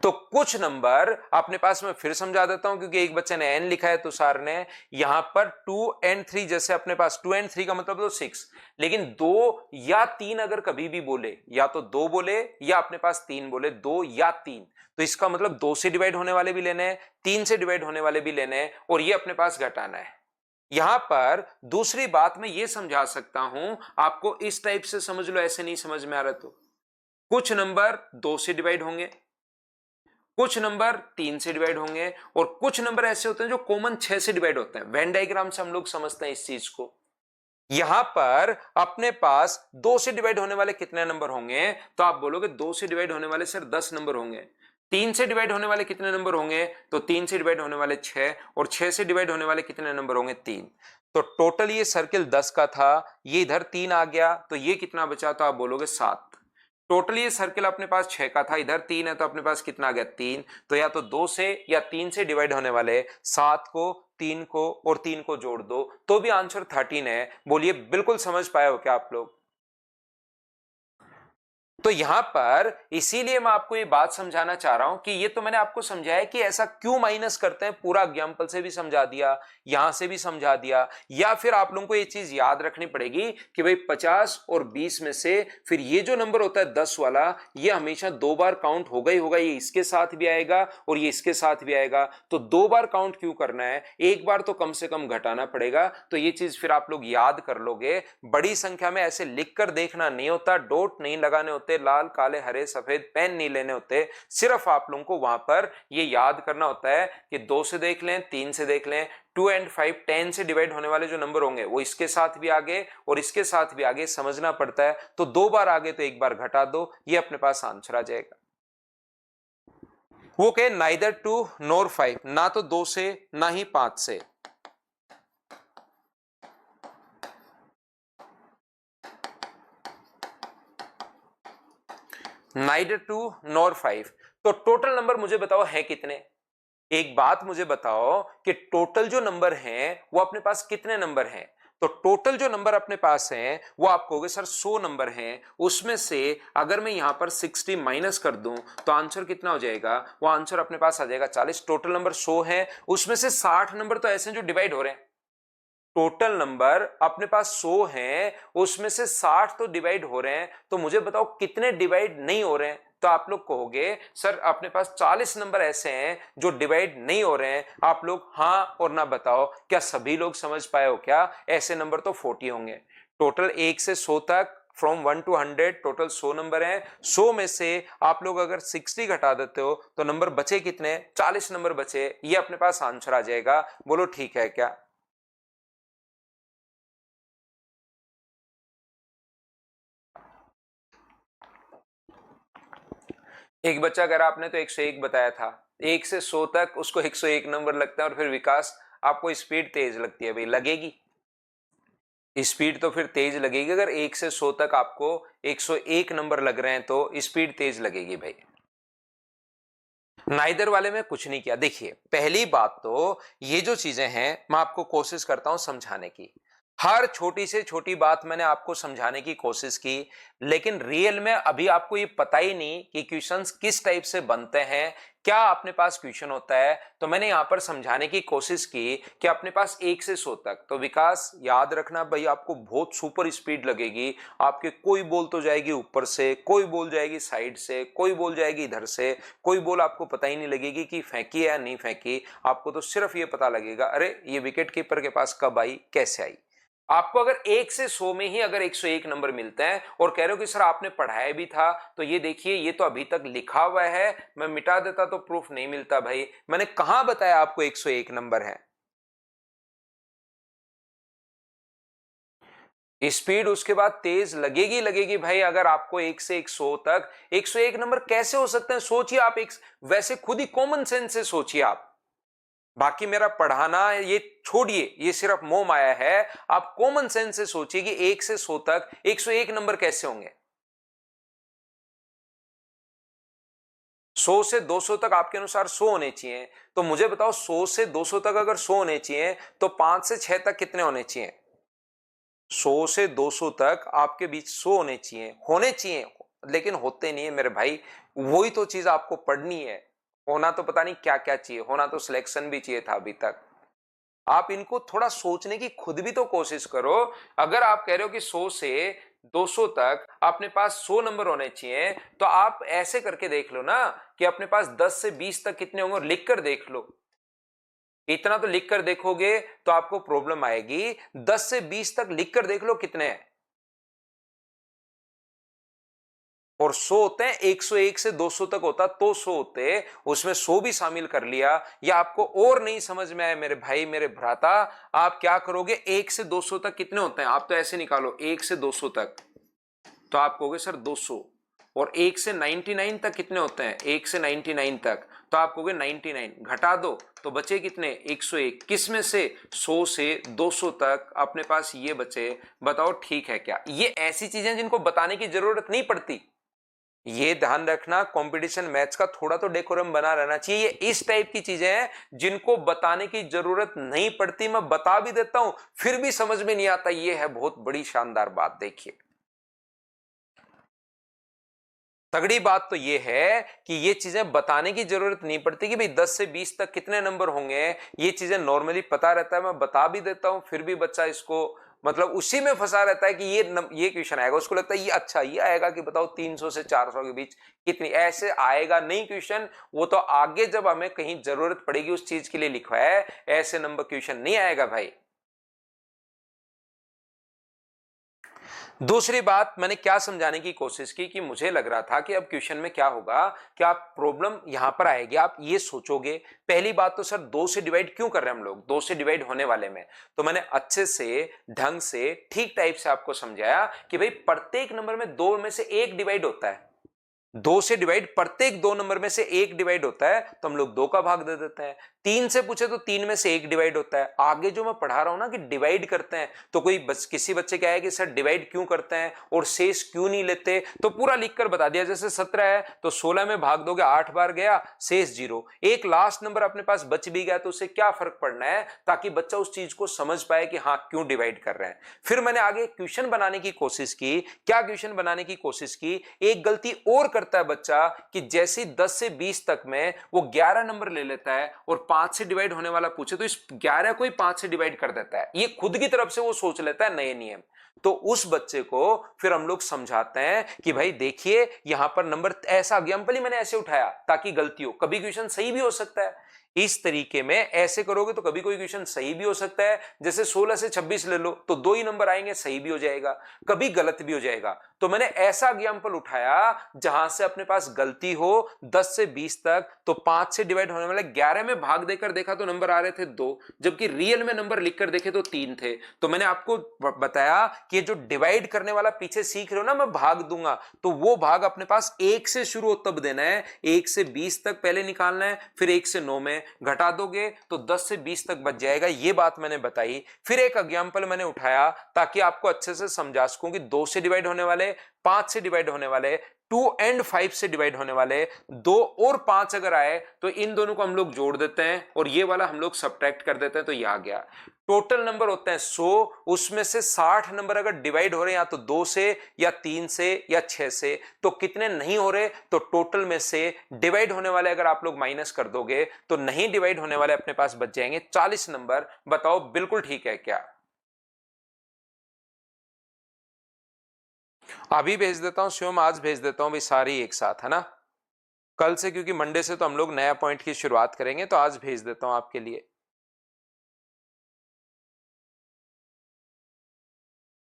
तो कुछ नंबर अपने पास में फिर समझा देता हूं, क्योंकि एक बच्चे ने n लिखा है तो सार ने यहां पर 2 और 3, जैसे अपने पास 2 और 3 का मतलब तो 6, लेकिन 2 या 3 अगर कभी भी बोले, या तो 2 बोले या अपने पास 3 बोले, 2 या 3, तो इसका मतलब 2 से डिवाइड होने वाले भी लेने हैं, 3 से डिवाइड होने वाले भी लेने हैं, और ये अपने पास घटाना है। यहां पर दूसरी बात मैं ये समझा सकता हूं आपको, इस टाइप से समझ लो, ऐसे नहीं समझ में आ रहा तो कुछ नंबर 2 से डिवाइड होंगे, कुछ नंबर 3 से डिवाइड होंगे और कुछ नंबर ऐसे होते हैं जो कॉमन 6 से डिवाइड होते हैं। वेन डायग्राम से हम लोग समझते हैं इस चीज को। यहां पर अपने पास 2 से डिवाइड होने वाले कितने नंबर होंगे, तो आप बोलोगे 2 से डिवाइड होने वाले सर 10 नंबर होंगे। 3 से डिवाइड होने वाले कितने नंबर होंगे, तो 3 से डिवाइड होने वाले 6 और 6 से डिवाइड होने वाले कितने नंबर होंगे 3। तो टोटल ये सर्किल 10 का था, ये इधर 3 आ गया तो ये कितना बचा, तो आप बोलोगे 7। टोटल ये सर्किल अपने पास 6 का था, इधर 3 है तो अपने पास कितना आ गया 3। तो या तो 2 से या 3 से डिवाइड होने वाले 7 को, 3 को और 3 को जोड़ दो तो भी आंसर 13 है। बोलिए बिल्कुल समझ पाए हो क्या आप लोग? तो यहां पर इसीलिए मैं आपको ये बात समझाना चाह रहा हूं कि ये तो मैंने आपको समझाया कि ऐसा क्यों माइनस करते हैं, पूरा एग्जाम्पल से भी समझा दिया, यहां से भी समझा दिया। या फिर आप लोगों को ये चीज याद रखनी पड़ेगी कि भाई 50 और 20 में से फिर ये जो नंबर होता है 10 वाला, ये हमेशा 2 बार काउंट होगा ही होगा। ये इसके साथ भी आएगा और ये इसके साथ भी आएगा। तो 2 बार काउंट क्यों करना है, एक बार तो कम से कम घटाना पड़ेगा। तो ये चीज फिर आप लोग याद कर लोगे। बड़ी संख्या में ऐसे लिख कर देखना नहीं होता, डॉट नहीं लगाने होते, लाल काले हरे सफेद पेन नहीं लेने होते। सिर्फ आप लोगों को वहां पर ये याद करना होता है कि 2 से देख लें, 3 से देख लें, 2 और 5 10 से डिवाइड होने वाले जो नंबर होंगे वो इसके साथ भी आगे और इसके साथ भी आगे समझना पड़ता है। तो 2 बार आगे तो एक बार घटा दो, ये अपने पास आंसर आ जाएगा। वो कहे नाइदर 2 नॉर 5, ना तो 2 से ना ही 5 से। Neither 2 nor 5। तो टोटल नंबर मुझे बताओ है कितने। एक बात मुझे बताओ कि टोटल जो नंबर हैं वो अपने पास कितने नंबर हैं। तो टोटल जो नंबर अपने पास हैं वो आप कहोगे सर 100 नंबर हैं। उसमें से अगर मैं यहां पर 60 माइनस कर दूं तो आंसर कितना हो जाएगा, वो आंसर अपने पास आ जाएगा 40। टोटल नंबर 100 है, उसमें से 60 नंबर तो ऐसे हैं जो डिवाइड हो रहे हैं। टोटल नंबर अपने पास 100 हैं, उसमें से 60 तो डिवाइड हो रहे हैं। तो मुझे बताओ कितने डिवाइड नहीं हो रहे हैं। तो आप लोग कहोगे सर अपने पास 40 नंबर ऐसे हैं जो डिवाइड नहीं हो रहे हैं। आप लोग हाँ और ना बताओ, क्या सभी लोग समझ पाए हो क्या? ऐसे नंबर तो 40 होंगे। टोटल 1 से 100 तक, फ्रॉम 1 to 100 टोटल 100 नंबर हैं। 100 में से आप लोग अगर 60 घटा देते हो तो नंबर बचे कितने, 40 नंबर बचे। ये अपने पास आंसर आ जाएगा। बोलो ठीक है क्या? एक बच्चा अगर आपने तो 101 बताया था, 1 से 100 तक उसको 101 नंबर लगता है। और फिर विकास आपको स्पीड तेज लगती है, भाई लगेगी स्पीड तो फिर तेज लगेगी। अगर 1 से 100 तक आपको 101 नंबर लग रहे हैं तो स्पीड तेज लगेगी भाई। नाइदर वाले में कुछ नहीं किया। देखिए पहली बात तो ये जो चीजें हैं मैं आपको कोशिश करता हूं समझाने की। हर छोटी से छोटी बात मैंने आपको समझाने की कोशिश की, लेकिन रियल में अभी आपको ये पता ही नहीं कि क्वेश्चंस किस टाइप से बनते हैं, क्या अपने पास क्वेश्चन होता है। तो मैंने यहां पर समझाने की कोशिश की कि अपने पास 1 से 100 तक। तो विकास याद रखना भाई, आपको बहुत सुपर स्पीड लगेगी। आपके कोई बोल तो जाएगी ऊपर से, कोई बोल जाएगी साइड से, कोई बोल जाएगी इधर से, कोई बोल आपको पता ही नहीं लगेगी कि फेंकी है या नहीं फेंकी। आपको तो सिर्फ ये पता लगेगा अरे ये विकेट कीपर के पास कब आई, कैसे आई। आपको अगर 1 से 100 में ही अगर 101 नंबर मिलते हैं और कह रहे हो कि सर आपने पढ़ाया भी था, तो ये देखिए ये तो अभी तक लिखा हुआ है, मैं मिटा देता तो प्रूफ नहीं मिलता। भाई मैंने कहां बताया आपको 101 नंबर है। स्पीड उसके बाद तेज लगेगी लगेगी भाई। अगर आपको 1 से 100 तक 101 नंबर कैसे हो सकते हैं, सोचिए आप। एक वैसे खुद ही कॉमन सेंस से सोचिए आप। बाकी मेरा पढ़ाना ये छोड़िए, ये सिर्फ मोह माया है। आप कॉमन सेंस से सोचिए कि 1 से 100 तक 101 नंबर कैसे होंगे। 100 से 200 तक आपके अनुसार 100 होने चाहिए। तो मुझे बताओ 100 से 200 तक अगर 100 होने चाहिए तो 5 से 6 तक कितने होने चाहिए। 100 से 200 तक आपके बीच 100 होने चाहिए, होने चाहिए, लेकिन होते नहीं है मेरे भाई। वही तो चीज आपको पढ़नी है। होना तो पता नहीं क्या क्या चाहिए, होना तो सिलेक्शन भी चाहिए था अभी तक। आप इनको थोड़ा सोचने की खुद भी तो कोशिश करो। अगर आप कह रहे हो कि 100 से 200 तक अपने पास 100 नंबर होने चाहिए, तो आप ऐसे करके देख लो ना कि अपने पास 10 से 20 तक कितने होंगे, लिख कर देख लो। इतना तो लिख कर देखोगे तो आपको प्रॉब्लम आएगी। 10 से 20 तक लिख कर देख लो कितने हैं। और 100 होते हैं, 101 से 200 तक होता तो 100 होते, उसमें 100 भी शामिल कर लिया। या आपको और नहीं समझ में आया मेरे भाई मेरे भ्राता, आप क्या करोगे, 1 से 200 तक कितने होते हैं, आप तो ऐसे निकालो 1 से 200 तक, तो आप कहोगे सर 200। और 1 से 99 तक कितने होते हैं, 1 से 99 तक, तो आप कहोगे 99, घटा दो तो बचे कितने, 101। किस में से, 100 से 200 तक अपने पास ये बचे। बताओ ठीक है क्या। ये ऐसी चीजें जिनको बताने की जरूरत नहीं पड़ती, ये ध्यान रखना, कंपटीशन मैथ्स का थोड़ा तो डेकोरम बना रहना चाहिए। ये इस टाइप की चीजें हैं जिनको बताने की जरूरत नहीं पड़ती, मैं बता भी देता हूं फिर भी समझ में नहीं आता, ये है बहुत बड़ी शानदार बात। देखिए तगड़ी बात तो ये है कि ये चीजें बताने की जरूरत नहीं पड़ती कि भाई 10 से 20 तक कितने नंबर होंगे, ये चीजें नॉर्मली पता रहता है, मैं बता भी देता हूं फिर भी बच्चा इसको मतलब उसी में फंसा रहता है कि ये क्वेश्चन आएगा, उसको लगता है ये अच्छा ये आएगा कि बताओ 300 से 400 के बीच कितनी, ऐसे आएगा नहीं क्वेश्चन। वो तो आगे जब हमें कहीं जरूरत पड़ेगी उस चीज के लिए लिखवा है, ऐसे नंबर क्वेश्चन नहीं आएगा भाई। दूसरी बात मैंने क्या समझाने की कोशिश की कि मुझे लग रहा था कि अब क्वेश्चन में क्या होगा कि आप प्रॉब्लम यहां पर आएगी, आप ये सोचोगे पहली बात तो सर 2 से डिवाइड क्यों कर रहे हैं हम लोग, 2 से डिवाइड होने वाले में। तो मैंने अच्छे से ढंग से ठीक टाइप से आपको समझाया कि भाई प्रत्येक नंबर में 2 में से 1 डिवाइड होता है, 2 से डिवाइड प्रत्येक 2 नंबर में से 1 डिवाइड होता है, तो हम लोग 2 का भाग दे देते हैं। 3 से पूछे तो 3 में से 1 डिवाइड होता है। आगे जो मैं पढ़ा रहा हूं ना कि डिवाइड करते हैं, तो कोई किसी बच्चे क्या है कि सर डिवाइड क्यों करते हैं और शेष क्यों नहीं लेते, तो पूरा लिखकर बता दिया। जैसे 17 है तो 16 में भाग दोगे 8 बार गया, शेष 0, एक लास्ट नंबर अपने पास बच भी गया, तो उससे क्या फर्क पड़ना है, ताकि बच्चा उस चीज को समझ पाए कि हाँ क्यों डिवाइड कर रहे हैं। फिर मैंने आगे क्वेश्चन बनाने की कोशिश की। क्या क्वेश्चन बनाने की कोशिश की, एक गलती और करता है बच्चा कि जैसे 10 से 20 तक में वो 11 नंबर ले लेता है और 5 से डिवाइड होने वाला पूछे तो इस 11 को ही 5 से डिवाइड कर देता है, ये खुद की तरफ से वो सोच लेता है नए नियम। तो उस बच्चे को फिर हम लोग समझाते हैं कि भाई देखिए यहां पर नंबर, ऐसा एग्जांपल ही मैंने ऐसे उठाया ताकि गलती हो, कभी क्वेश्चन सही भी हो सकता है। इस तरीके में ऐसे करोगे तो कभी कोई क्वेश्चन सही भी हो सकता है। जैसे 16 से 26 ले लो तो 2 ही नंबर आएंगे, सही भी हो जाएगा, कभी गलत भी हो जाएगा। तो मैंने ऐसा एग्जांपल उठाया जहां से अपने पास गलती हो 10 से 20 तक, तो 5 से डिवाइड होने वाले 11 में भाग देकर देखा तो नंबर आ रहे थे 2, जबकि रियल में नंबर लिखकर देखे तो 3 थे। तो मैंने आपको बताया कि जो डिवाइड करने वाला पीछे सीख रहे हो ना, मैं भाग दूंगा, तो वो भाग अपने पास 1 से शुरू हो तब देना है, 1 से 20 तक पहले निकालना है, फिर 1 से 9 में घटा दोगे तो 10 से 20 तक बच जाएगा। ये बात मैंने बताई। फिर एक एग्जांपल मैंने उठाया ताकि आपको अच्छे से समझा सकूं कि 2 से डिवाइड होने वाले, 5 से डिवाइड होने वाले, 2 एंड 5 से डिवाइड होने वाले, 2 और 5 अगर आए तो इन दोनों को हम लोग जोड़ देते हैं और ये वाला हम लोग सब्ट्रैक्ट कर देते हैं, तो ये आ गया। टोटल नंबर होते हैं 100, उसमें से 60 नंबर अगर डिवाइड हो रहे हैं या तो 2 से या 3 से या 6 से, तो कितने नहीं हो रहे, तो टोटल में से डिवाइड होने वाले अगर आप लोग माइनस कर दोगे तो नहीं डिवाइड होने वाले अपने पास बच जाएंगे 40 नंबर। बताओ बिल्कुल ठीक है क्या। अभी भेज देता हूं शिवम, आज भेज देता हूं भाई, सारी एक साथ है ना। कल से, क्योंकि मंडे से तो हम लोग नया पॉइंट की शुरुआत करेंगे, तो आज भेज देता हूं आपके लिए।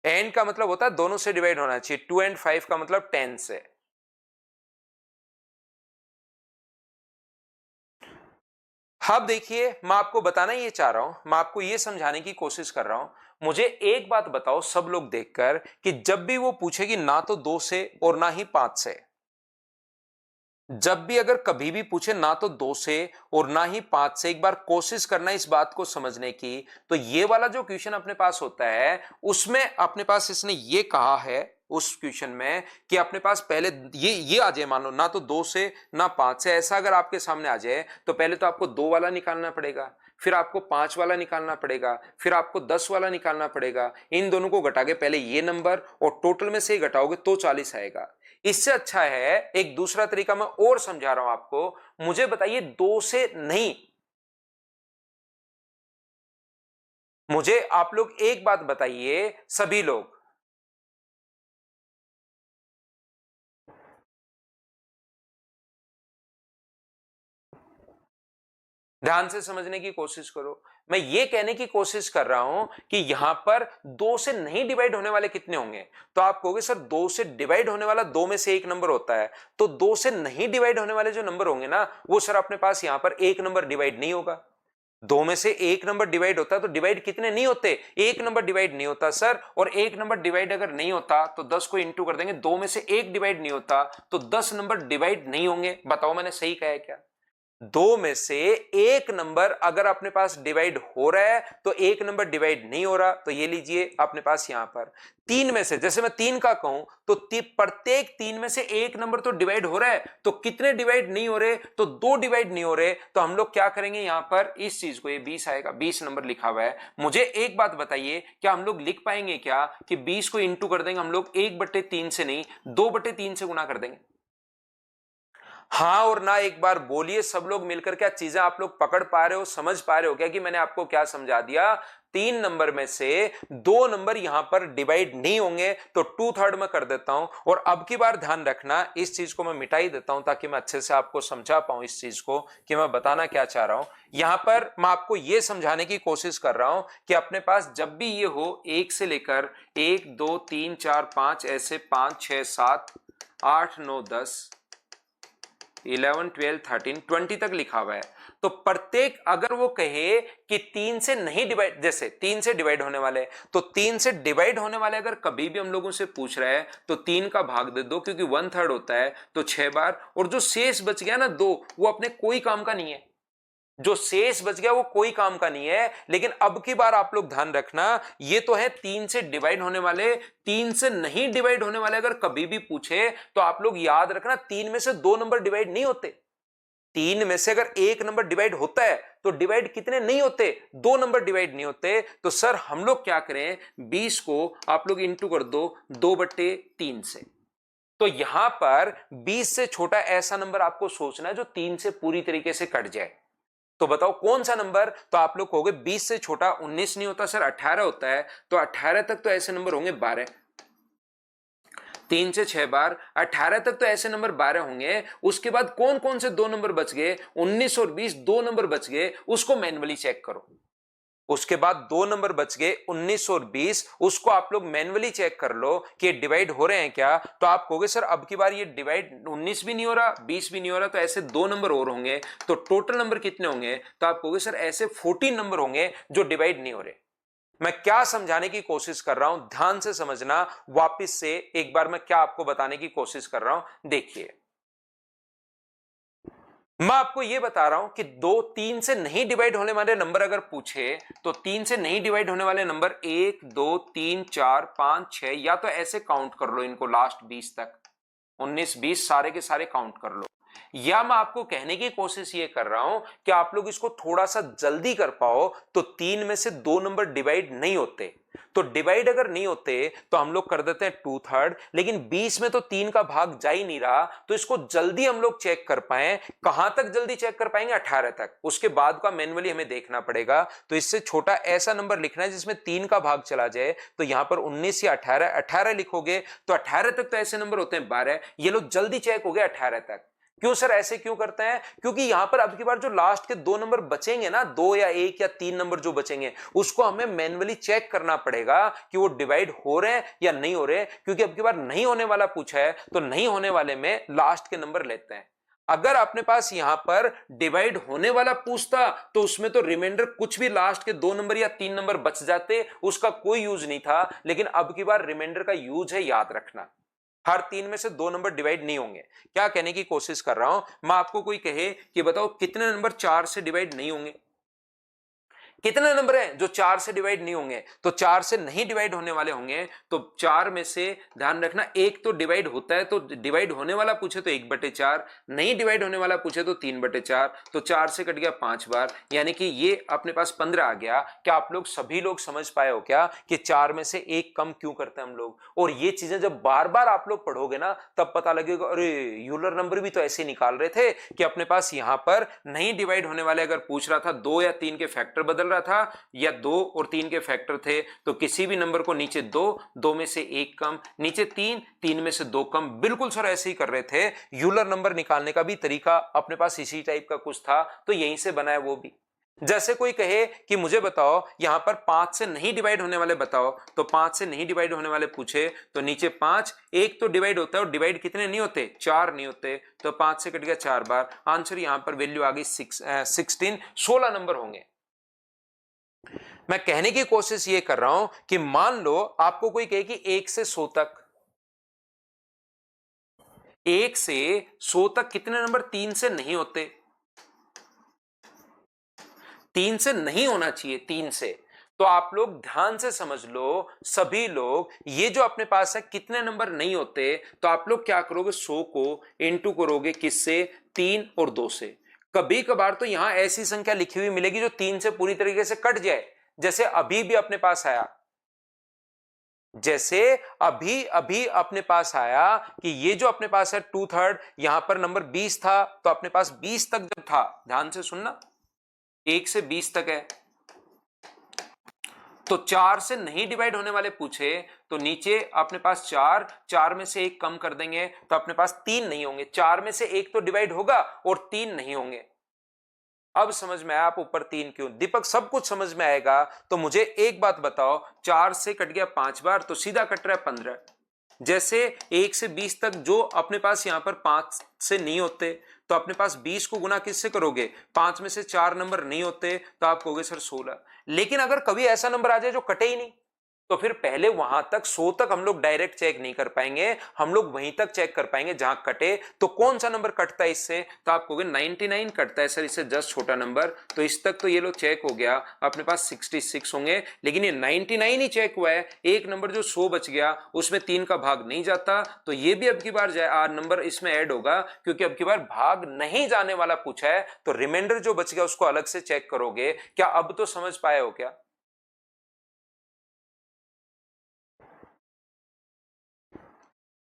एंड का मतलब होता है दोनों से डिवाइड होना चाहिए, 2 एंड 5 का मतलब 10 से। अब देखिए मैं आपको बताना ये चाह रहा हूं, मैं आपको ये समझाने की कोशिश कर रहा हूं। मुझे एक बात बताओ सब लोग देखकर कि जब भी वो पूछेगी ना तो 2 से और ना ही 5 से, जब भी अगर कभी भी पूछे ना तो 2 से और ना ही 5 से, एक बार कोशिश करना इस बात को समझने की। तो ये वाला जो क्वेश्चन अपने पास होता है उसमें अपने पास इसने ये कहा है उस क्वेश्चन में कि अपने पास पहले ये आ जाए, मान लो ना तो 2 से ना 5 से, ऐसा अगर आपके सामने आ जाए तो पहले तो आपको 2 वाला निकालना पड़ेगा, फिर आपको 5 वाला निकालना पड़ेगा, फिर आपको 10 वाला निकालना पड़ेगा। इन दोनों को घटा के पहले ये नंबर और टोटल में से ही घटाओगे तो 40 आएगा। इससे अच्छा है एक दूसरा तरीका मैं और समझा रहा हूं आपको। मुझे बताइए 2 से नहीं, मुझे आप लोग एक बात बताइए सभी लोग, ध्यान से समझने की कोशिश करो। मैं ये कहने की कोशिश कर रहा हूं कि यहां पर 2 से नहीं डिवाइड होने वाले कितने होंगे, तो आप कहोगे सर 2 से डिवाइड होने वाला 2 में से एक नंबर होता है, तो 2 से नहीं डिवाइड होने वाले जो नंबर होंगे ना, वो सर अपने पास यहां पर एक नंबर डिवाइड नहीं होगा। 2 में से एक नंबर डिवाइड होता है तो डिवाइड कितने नहीं होते, एक नंबर डिवाइड नहीं होता सर, और एक नंबर डिवाइड अगर नहीं होता तो 10 को इंटू कर देंगे, 2 में से एक डिवाइड नहीं होता तो 10 नंबर डिवाइड नहीं होंगे। बताओ मैंने सही कहा है क्या? 2 में से एक नंबर अगर अपने पास डिवाइड हो रहा है तो एक नंबर डिवाइड नहीं हो रहा, तो ये लीजिए अपने पास यहां पर 3 में से, जैसे मैं 3 का कहूं तो प्रत्येक 3 में से एक नंबर तो डिवाइड हो रहा है, तो कितने डिवाइड नहीं हो रहे, तो 2 डिवाइड नहीं हो रहे। तो हम लोग क्या करेंगे यहां पर इस चीज को, ये 20 आएगा, 20 नंबर लिखा हुआ है। मुझे एक बात बताइए, क्या हम लोग लिख पाएंगे क्या कि 20 को इंटू कर देंगे हम लोग 1/3 से नहीं 2/3 से गुना कर देंगे? हाँ और ना एक बार बोलिए सब लोग मिलकर, क्या चीजें आप लोग पकड़ पा रहे हो, समझ पा रहे हो क्या कि मैंने आपको क्या समझा दिया? 3 नंबर में से 2 नंबर यहां पर डिवाइड नहीं होंगे तो 2/3 में कर देता हूं। और अब की बार ध्यान रखना, इस चीज को मैं मिटा ही देता हूं ताकि मैं अच्छे से आपको समझा पाऊं इस चीज को कि मैं बताना क्या चाह रहा हूं। यहां पर मैं आपको यह समझाने की कोशिश कर रहा हूं कि अपने पास जब भी ये हो 1 से लेकर 1 2 3 4 5 ऐसे 5 6 7 8 9 10 11 12 13 20 तक लिखा हुआ है, तो प्रत्येक अगर वो कहे कि 3 से नहीं डिवाइड, जैसे 3 से डिवाइड होने वाले, तो 3 से डिवाइड होने वाले अगर कभी भी हम लोगों से पूछ रहा है तो 3 का भाग दे दो, क्योंकि 1/3 होता है तो 6 बार, और जो शेष बच गया ना 2, वो अपने कोई काम का नहीं है, जो शेष बच गया वो कोई काम का नहीं है। लेकिन अब की बार आप लोग ध्यान रखना, ये तो है 3 से डिवाइड होने वाले, 3 से नहीं डिवाइड होने वाले अगर कभी भी पूछे तो आप लोग याद रखना 3 में से 2 नंबर डिवाइड नहीं होते। 3 में से अगर एक नंबर डिवाइड होता है तो डिवाइड कितने नहीं होते, 2 नंबर डिवाइड नहीं होते। तो सर हम लोग क्या करें, 20 को आप लोग इंटू कर दो 2/3 से, तो यहां पर 20 से छोटा ऐसा नंबर आपको सोचना है जो 3 से पूरी तरीके से कट जाए। तो बताओ कौन सा नंबर, तो आप लोग कहोगे 20 से छोटा 19 नहीं होता सर, 18 होता है, तो 18 तक तो ऐसे नंबर होंगे 12, 3 से 6 बार 18 तक तो ऐसे नंबर 12 होंगे। उसके बाद कौन कौन से 2 नंबर बच गए, 19 और 20 2 नंबर बच गए, उसको मैन्युअली चेक करो। उसके बाद 2 नंबर बच गए 19 और 20, उसको आप लोग मैन्युअली चेक कर लो कि डिवाइड हो रहे हैं क्या। तो आप कहोगे सर अब की बार ये डिवाइड 19 भी नहीं हो रहा 20 भी नहीं हो रहा, तो ऐसे 2 नंबर और होंगे, तो टोटल नंबर कितने होंगे, तो आप कहोगे सर ऐसे 14 नंबर होंगे जो डिवाइड नहीं हो रहे। मैं क्या समझाने की कोशिश कर रहा हूं ध्यान से समझना, वापिस से एक बार मैं क्या आपको बताने की कोशिश कर रहा हूं, देखिए मैं आपको यह बता रहा हूं कि 3 से नहीं डिवाइड होने वाले नंबर अगर पूछे तो 3 से नहीं डिवाइड होने वाले नंबर 1 2 3 4 5 6, या तो ऐसे काउंट कर लो इनको लास्ट 20 तक, 19 20 सारे के सारे काउंट कर लो, या मैं आपको कहने की कोशिश ये कर रहा हूं कि आप लोग इसको थोड़ा सा जल्दी कर पाओ, तो 3 में से 2 नंबर डिवाइड नहीं होते, तो डिवाइड अगर नहीं होते तो हम लोग कर देते हैं 2/3, लेकिन 20 में तो 3 का भाग जा ही नहीं रहा, तो इसको जल्दी हम लोग चेक कर पाए, कहां तक जल्दी चेक कर पाएंगे, 18 तक, उसके बाद का मैन्युअली हमें देखना पड़ेगा। तो इससे छोटा ऐसा नंबर लिखना है जिसमें 3 का भाग चला जाए, तो यहां पर 19 या 18 लिखोगे, तो 18 तक तो ऐसे नंबर होते हैं 12, ये लोग जल्दी चेक हो गए 18 तक। क्यों सर ऐसे क्यों करते हैं, क्योंकि यहां पर अब की बार जो लास्ट के 2 नंबर बचेंगे ना, 2 या 1 या 3 नंबर जो बचेंगे, उसको हमें मैन्युअली चेक करना पड़ेगा कि वो डिवाइड हो रहे हैं या नहीं हो रहे, क्योंकि अब की बार नहीं होने वाला पूछा है तो नहीं होने वाले में लास्ट के नंबर लेते हैं। अगर अपने पास यहां पर डिवाइड होने वाला पूछता तो उसमें तो रिमाइंडर कुछ भी लास्ट के 2 नंबर या 3 नंबर बच जाते, उसका कोई यूज नहीं था, लेकिन अब की बार रिमाइंडर का यूज है, याद रखना हर 3 में से 2 नंबर डिवाइड नहीं होंगे। क्या कहने की कोशिश कर रहा हूं, मैं आपको कोई कहे कि बताओ कितने नंबर 4 से डिवाइड नहीं होंगे, कितने नंबर हैं जो 4 से डिवाइड नहीं होंगे, तो 4 से नहीं डिवाइड होने वाले होंगे, तो 4 में से ध्यान रखना एक तो डिवाइड होता है, तो डिवाइड होने वाला पूछे तो 1/4, नहीं डिवाइड होने वाला पूछे तो 3/4, तो 4 से कट गया 5 बार, यानी कि ये अपने पास 15 आ गया। क्या आप लोग सभी लोग समझ पाए हो क्या कि 4 में से एक कम क्यों करते हैं हम लोग, और ये चीजें जब बार बार आप लोग पढ़ोगे ना तब पता लगेगा, अरे यूलर नंबर भी तो ऐसे निकाल रहे थे कि अपने पास यहां पर नहीं डिवाइड होने वाले अगर पूछ रहा था 2 या 3 के फैक्टर बदल रहा था, या 2 और 3 के फैक्टर थे, तो किसी भी नंबर को नीचे 2 में से एक कम, नीचे 3 में से 2 कम, बिल्कुल सर ऐसे ही कर रहे थे। यूलर नंबर निकालने का भी तरीका अपने पास इसी टाइप का कुछ था, तो यहीं से बना है वो भी। जैसे कोई कहे कि मुझे बताओ यहां पर 5 से नहीं डिवाइड होने वाले बताओ, तो 5 से नहीं डिवाइड होने वाले पूछे तो नीचे 5 एक तो डिवाइड होता है और डिवाइड कितने नहीं होते, 4 नहीं होते, तो 5 से कट गया 4 बार। आंसर यहां पर वैल्यू आ गई 16, 16 नंबर होंगे। मैं कहने की कोशिश ये कर रहा हूं कि मान लो आपको कोई कहे कि 1 से 100 तक, 1 से 100 तक कितने नंबर 3 से नहीं होते, 3 से नहीं होना चाहिए, 3 से। तो आप लोग ध्यान से समझ लो, सभी लोग ये जो अपने पास है कितने नंबर नहीं होते, तो आप लोग क्या करोगे, 100 को इंटू करोगे किससे, 3 और 2 से। कभी कभार तो यहां ऐसी संख्या लिखी हुई मिलेगी जो 3 से पूरी तरीके से कट जाए, जैसे अभी भी अपने पास आया, जैसे अभी अभी अपने पास आया कि ये जो अपने पास है 2/3, यहां पर नंबर 20 था, तो अपने पास 20 तक जब था, ध्यान से सुनना, 1 से 20 तक है, तो 4 से नहीं डिवाइड होने वाले पूछे तो नीचे अपने पास 4, 4 में से 1 कम कर देंगे तो अपने पास 3 नहीं होंगे, 4 में से 1 तो डिवाइड होगा और 3 नहीं होंगे। अब समझ में आया आप ऊपर 3 क्यों? दीपक सब कुछ समझ में आएगा, तो मुझे एक बात बताओ, 4 से कट गया 5 बार तो सीधा कट रहा है 15। जैसे 1 से 20 तक जो अपने पास यहां पर 5 से नहीं होते, तो अपने पास 20 को गुना किससे करोगे, 5 में से 4 नंबर नहीं होते तो आप कहोगे सर 16। लेकिन अगर कभी ऐसा नंबर आ जाए जो कटे ही नहीं, तो फिर पहले वहां तक 100 तक हम लोग डायरेक्ट चेक नहीं कर पाएंगे, हम लोग वहीं तक चेक कर पाएंगे जहां कटे। तो कौन सा नंबर कटता है इससे, तो आप कहोगे 99 कटता है सर, इससे जस्ट छोटा नंबर, तो इस तक तो ये लो चेक हो गया, अपने पास 66 होंगे। लेकिन ये 99 ही चेक हुआ है, एक नंबर जो 100 बच गया उसमें 3 का भाग नहीं जाता, तो ये भी अब की बार नंबर इसमें ऐड होगा, क्योंकि अब की बार भाग नहीं जाने वाला पूछा है, तो रिमाइंडर जो बच गया उसको अलग से चेक करोगे। क्या अब तो समझ पाए हो क्या?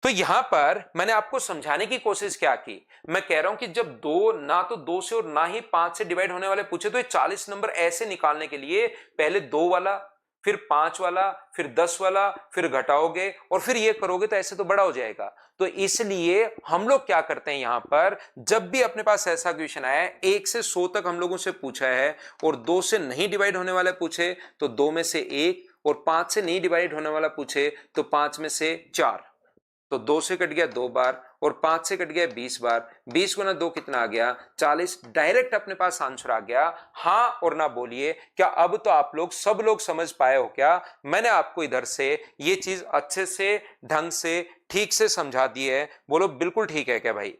तो यहां पर मैंने आपको समझाने की कोशिश क्या की, मैं कह रहा हूं कि जब दो ना तो 2 से और ना ही 5 से डिवाइड होने वाले पूछे, तो ये 40 नंबर ऐसे निकालने के लिए पहले 2 वाला, फिर 5 वाला, फिर 10 वाला, फिर घटाओगे और फिर ये करोगे, तो ऐसे तो बड़ा हो जाएगा। तो इसलिए हम लोग क्या करते हैं, यहां पर जब भी अपने पास ऐसा क्वेश्चन आया 1 से 100 तक हम लोगों से पूछा है और 2 से नहीं डिवाइड होने वाले पूछे तो 2 में से 1, और 5 से नहीं डिवाइड होने वाला पूछे तो 5 में से 4, तो 2 से कट गया 2 बार और 5 से कट गया 20 बार, 20 गुना 2 कितना आ गया, 40। डायरेक्ट अपने पास आंसर आ गया। हाँ और ना बोलिए, क्या अब तो आप लोग सब लोग समझ पाए हो क्या? मैंने आपको इधर से ये चीज अच्छे से ढंग से ठीक से समझा दी है, बोलो बिल्कुल ठीक है क्या भाई?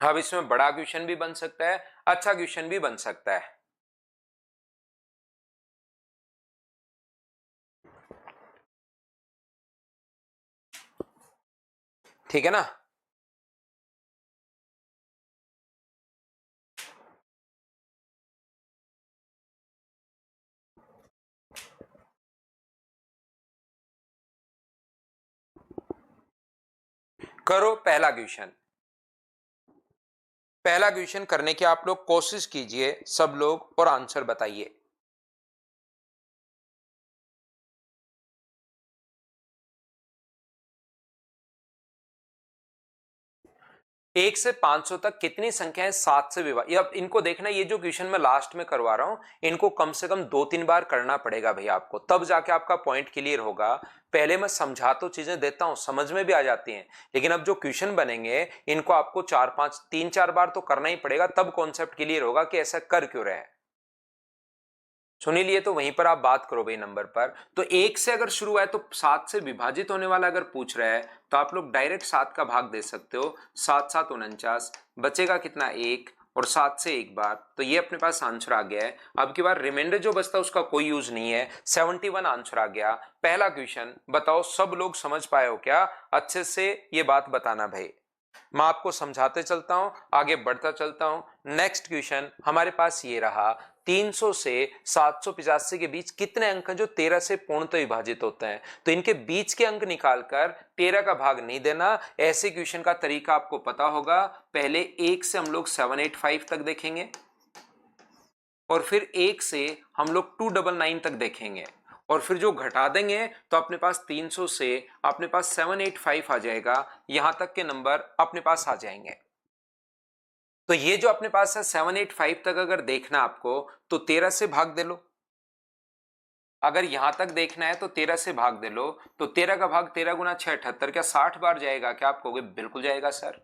अब इसमें बड़ा क्वेश्चन भी बन सकता है, अच्छा क्वेश्चन भी बन सकता है। ठीक है ना? करो पहला क्वेश्चन। पहला क्वेश्चन करने की आप लोग कोशिश कीजिए सब लोग, और आंसर बताइए। 1 से 500 तक कितनी संख्याएं 7 से विभाजित, अब इनको देखना, ये जो क्वेश्चन मैं लास्ट में करवा रहा हूं इनको कम से कम 2-3 बार करना पड़ेगा भैया आपको, तब जाके आपका पॉइंट क्लियर होगा। पहले मैं समझा तो चीजें देता हूं, समझ में भी आ जाती हैं, लेकिन अब जो क्वेश्चन बनेंगे इनको आपको 4-5 3-4 बार तो करना ही पड़ेगा, तब कॉन्सेप्ट क्लियर होगा कि ऐसा कर क्यों रहे हैं। सुनी लिए, तो वहीं पर आप बात करो भाई नंबर पर। तो 1 से अगर शुरू है तो 7 से विभाजित होने वाला अगर पूछ रहा है तो आप लोग डायरेक्ट 7 का भाग दे सकते हो, 7 7 49, बचेगा कितना 1, और 7 से एक बार, तो ये अपने पास आंसर आ गया है। अब की बार रिमाइंडर जो बचता है उसका कोई यूज नहीं है, 71 आंसर आ गया। पहला क्वेश्चन बताओ, सब लोग समझ पाए हो क्या? अच्छे से ये बात बताना भाई, मैं आपको समझाते चलता हूं, आगे बढ़ता चलता हूं। नेक्स्ट क्वेश्चन हमारे पास ये रहा, 300 से 785 के बीच कितने अंक हैं जो 13 से पूर्णतः विभाजित होते हैं? तो इनके बीच के अंक निकालकर 13 का भाग नहीं देना। ऐसे क्वेश्चन का तरीका आपको पता होगा, पहले 1 से हम लोग 785 तक देखेंगे और फिर 1 से हम लोग 299 तक देखेंगे, और फिर जो घटा देंगे तो अपने पास 300 से अपने पास 785 आ जाएगा, यहां तक के नंबर अपने पास आ जाएंगे। तो ये जो अपने पास है 785 तक अगर देखना आपको तो 13 से भाग दे लो। अगर यहां तक देखना है तो 13 से भाग दे लो, तो 13 का भाग 13 गुना 6 78, क्या 60 बार जाएगा? क्या आप कहोगे बिल्कुल जाएगा सर।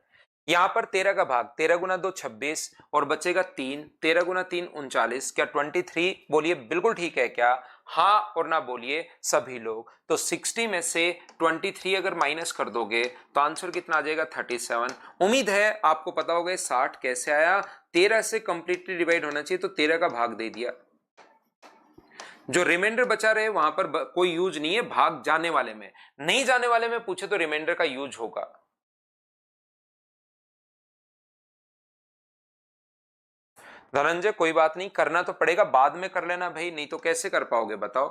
यहां पर 13 का भाग 13 गुना 2 26 और बचेगा 3, 13 गुना 3 39, क्या 23? बोलिए बिल्कुल ठीक है क्या? हाँ और ना बोलिए सभी लोग। तो 60 में से 23 अगर माइनस कर दोगे तो आंसर कितना आ जाएगा? 37। उम्मीद है आपको पता होगा 60 कैसे आया। 13 से कंप्लीटली डिवाइड होना चाहिए तो 13 का भाग दे दिया, जो रिमाइंडर बचा रहे वहां पर कोई यूज नहीं है, भाग जाने वाले में, नहीं जाने वाले में पूछे तो रिमाइंडर का यूज होगा। धनंजय कोई बात नहीं, करना तो पड़ेगा, बाद में कर लेना भाई, नहीं तो कैसे कर पाओगे बताओ।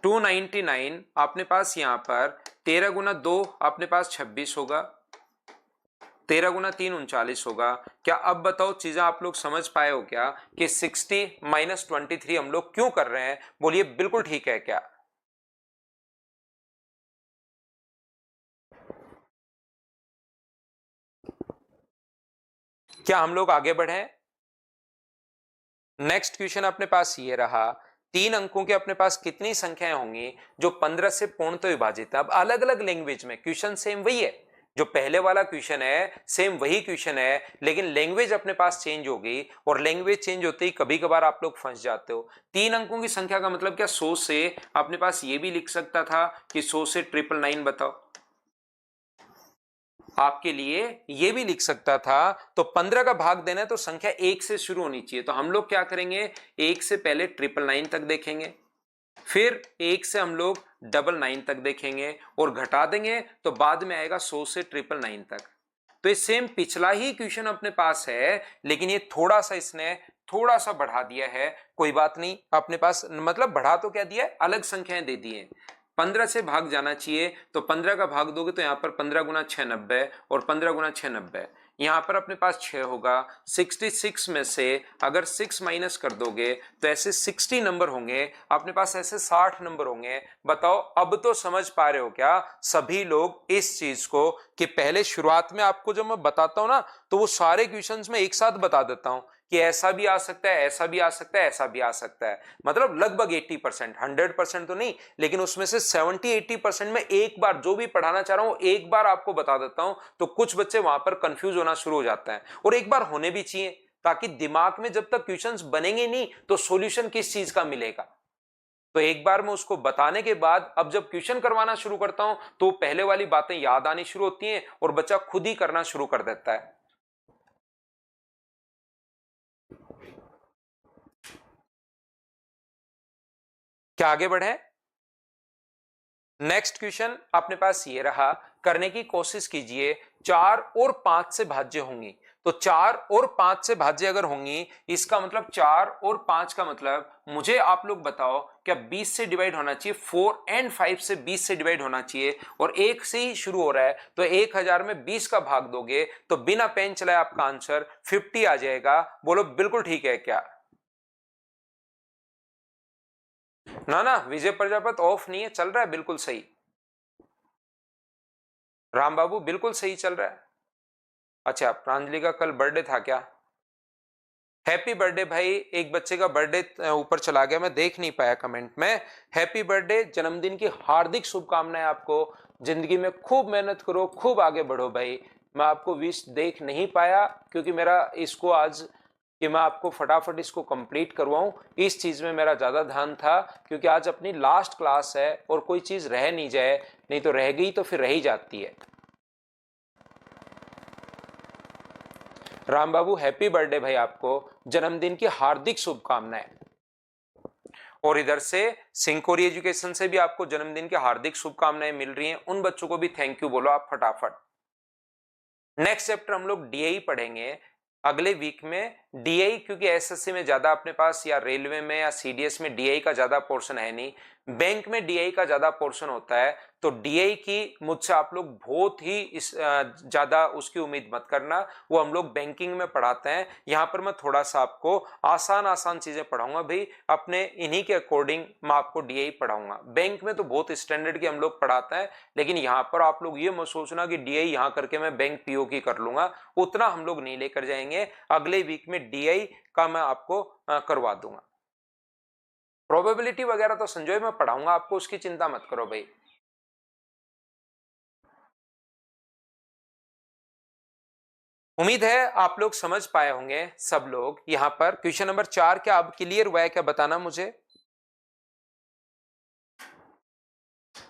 299 अपने पास यहां पर 13 गुना 2 अपने पास 26 होगा, 13 गुना 3 39 होगा। क्या अब बताओ चीजें आप लोग समझ पाए हो क्या कि 60 माइनस 23 हम लोग क्यों कर रहे हैं? बोलिए बिल्कुल ठीक है क्या? क्या हम लोग आगे बढ़े? नेक्स्ट क्वेश्चन अपने पास ये रहा, 3 अंकों के अपने पास कितनी संख्याएं होंगी जो 15 से पूर्णतः विभाजित है? अब अलग अलग लैंग्वेज में, क्वेश्चन सेम वही है, जो पहले वाला क्वेश्चन है सेम वही क्वेश्चन है, लेकिन लैंग्वेज अपने पास चेंज हो गई, और लैंग्वेज चेंज होते ही कभी कभार आप लोग फंस जाते हो। 3 अंकों की संख्या का मतलब क्या? 100 से अपने पास ये भी लिख सकता था कि 100 से 999 बताओ, आपके लिए ये भी लिख सकता था। तो 15 का भाग देना है तो संख्या 1 से शुरू होनी चाहिए, तो हम लोग क्या करेंगे, 1 से पहले 999 तक देखेंगे, फिर 1 से हम लोग 99 तक देखेंगे और घटा देंगे तो बाद में आएगा 100 से 999 तक। तो ये सेम पिछला ही क्वेश्चन अपने पास है, लेकिन ये थोड़ा सा इसने थोड़ा सा बढ़ा दिया है, कोई बात नहीं, अपने पास मतलब बढ़ा तो क्या दिया है, अलग संख्याएं दे दी है। 15 से भाग जाना चाहिए तो 15 का भाग दोगे तो यहां पर 15 गुना 6 90 और 15 गुना 6 90, यहां पर अपने पास 6 होगा। 66 में से अगर 6 माइनस कर दोगे तो ऐसे 60 नंबर होंगे अपने पास, ऐसे 60 नंबर होंगे। बताओ अब तो समझ पा रहे हो क्या सभी लोग इस चीज को, कि पहले शुरुआत में आपको जब मैं बताता हूं ना तो वो सारे क्वेश्चंस में एक साथ बता देता हूं कि ऐसा भी आ सकता है, ऐसा भी आ सकता है, ऐसा भी आ सकता है, मतलब लगभग 80%, 100% तो नहीं, लेकिन उसमें से 70-80% में एक बार जो भी पढ़ाना चाह रहा हूं एक बार आपको बता देता हूं, तो कुछ बच्चे वहां पर कंफ्यूज होना शुरू हो जाते हैं, और एक बार होने भी चाहिए, ताकि दिमाग में जब तक क्वेश्चंस बनेंगे नहीं तो सॉल्यूशन किस चीज का मिलेगा। तो एक बार मैं उसको बताने के बाद अब जब क्वेश्चन करवाना शुरू करता हूं तो पहले वाली बातें याद आनी शुरू होती हैं और बच्चा खुद ही करना शुरू कर देता है। क्या आगे बढ़े? नेक्स्ट क्वेश्चन अपने पास ये रहा, करने की कोशिश कीजिए, 4 और 5 से भाज्य होंगी, तो 4 और 5 से भाज्य अगर होंगी इसका मतलब 4 और 5 का मतलब, मुझे आप लोग बताओ क्या 20 से डिवाइड होना चाहिए? 4 एंड 5 से 20 से डिवाइड होना चाहिए, और 1 से ही शुरू हो रहा है तो 1000 में 20 का भाग दोगे तो बिना पेन चलाए आपका आंसर 50 आ जाएगा। बोलो बिल्कुल ठीक है क्या? ना ना, विजय प्रजापत ऑफ नहीं है, चल रहा है बिल्कुल सही। राम बाबू बिल्कुल सही चल रहा है। अच्छा, प्रांजलि का कल बर्थडे था क्या? हैप्पी बर्थडे भाई, एक बच्चे का बर्थडे ऊपर चला गया, मैं देख नहीं पाया कमेंट में। हैप्पी बर्थडे, जन्मदिन की हार्दिक शुभकामनाएं आपको, जिंदगी में खूब मेहनत करो, खूब आगे बढ़ो भाई। मैं आपको विश देख नहीं पाया क्योंकि मेरा इसको आज कि मैं आपको फटाफट इसको कंप्लीट करवाऊं, इस चीज में मेरा ज्यादा ध्यान था, क्योंकि आज अपनी लास्ट क्लास है और कोई चीज रह नहीं जाए, नहीं तो रह गई तो फिर रह ही जाती है। राम बाबू हैप्पी बर्थडे भाई, आपको जन्मदिन की हार्दिक शुभकामनाएं। और इधर से सिंकोरी एजुकेशन से भी आपको जन्मदिन की हार्दिक शुभकामनाएं मिल रही हैं, उन बच्चों को भी थैंक यू बोलो आप फटाफट। नेक्स्ट चैप्टर हम लोग डीआई पढ़ेंगे अगले वीक में, डीआई क्योंकि एसएससी में ज्यादा अपने पास या रेलवे में या सीडीएस में डीआई का ज्यादा पोर्शन है नहीं, बैंक में डीआई का ज्यादा पोर्शन होता है, तो डीआई की मुझसे आप लोग बहुत ही ज्यादा उसकी उम्मीद मत करना। वो हम लोग बैंकिंग में पढ़ाते हैं, यहाँ पर मैं थोड़ा सा आपको आसान आसान चीजें पढ़ाऊंगा भाई, अपने इन्हीं के अकॉर्डिंग मैं आपको डीआई पढ़ाऊंगा। बैंक में तो बहुत स्टैंडर्ड की हम लोग पढ़ाते हैं, लेकिन यहाँ पर आप लोग ये मत सोचना कि डीआई यहाँ करके मैं बैंक पीओ की कर लूंगा, उतना हम लोग नहीं लेकर जाएंगे। अगले वीक में डीआई का मैं आपको करवा दूंगा। प्रोबेबिलिटी वगैरह तो संजय मैं पढ़ाऊंगा आपको, उसकी चिंता मत करो भाई। उम्मीद है आप लोग समझ पाए होंगे सब लोग। यहां पर क्वेश्चन नंबर 4 क्या अब क्लियर हुआ है क्या, बताना मुझे।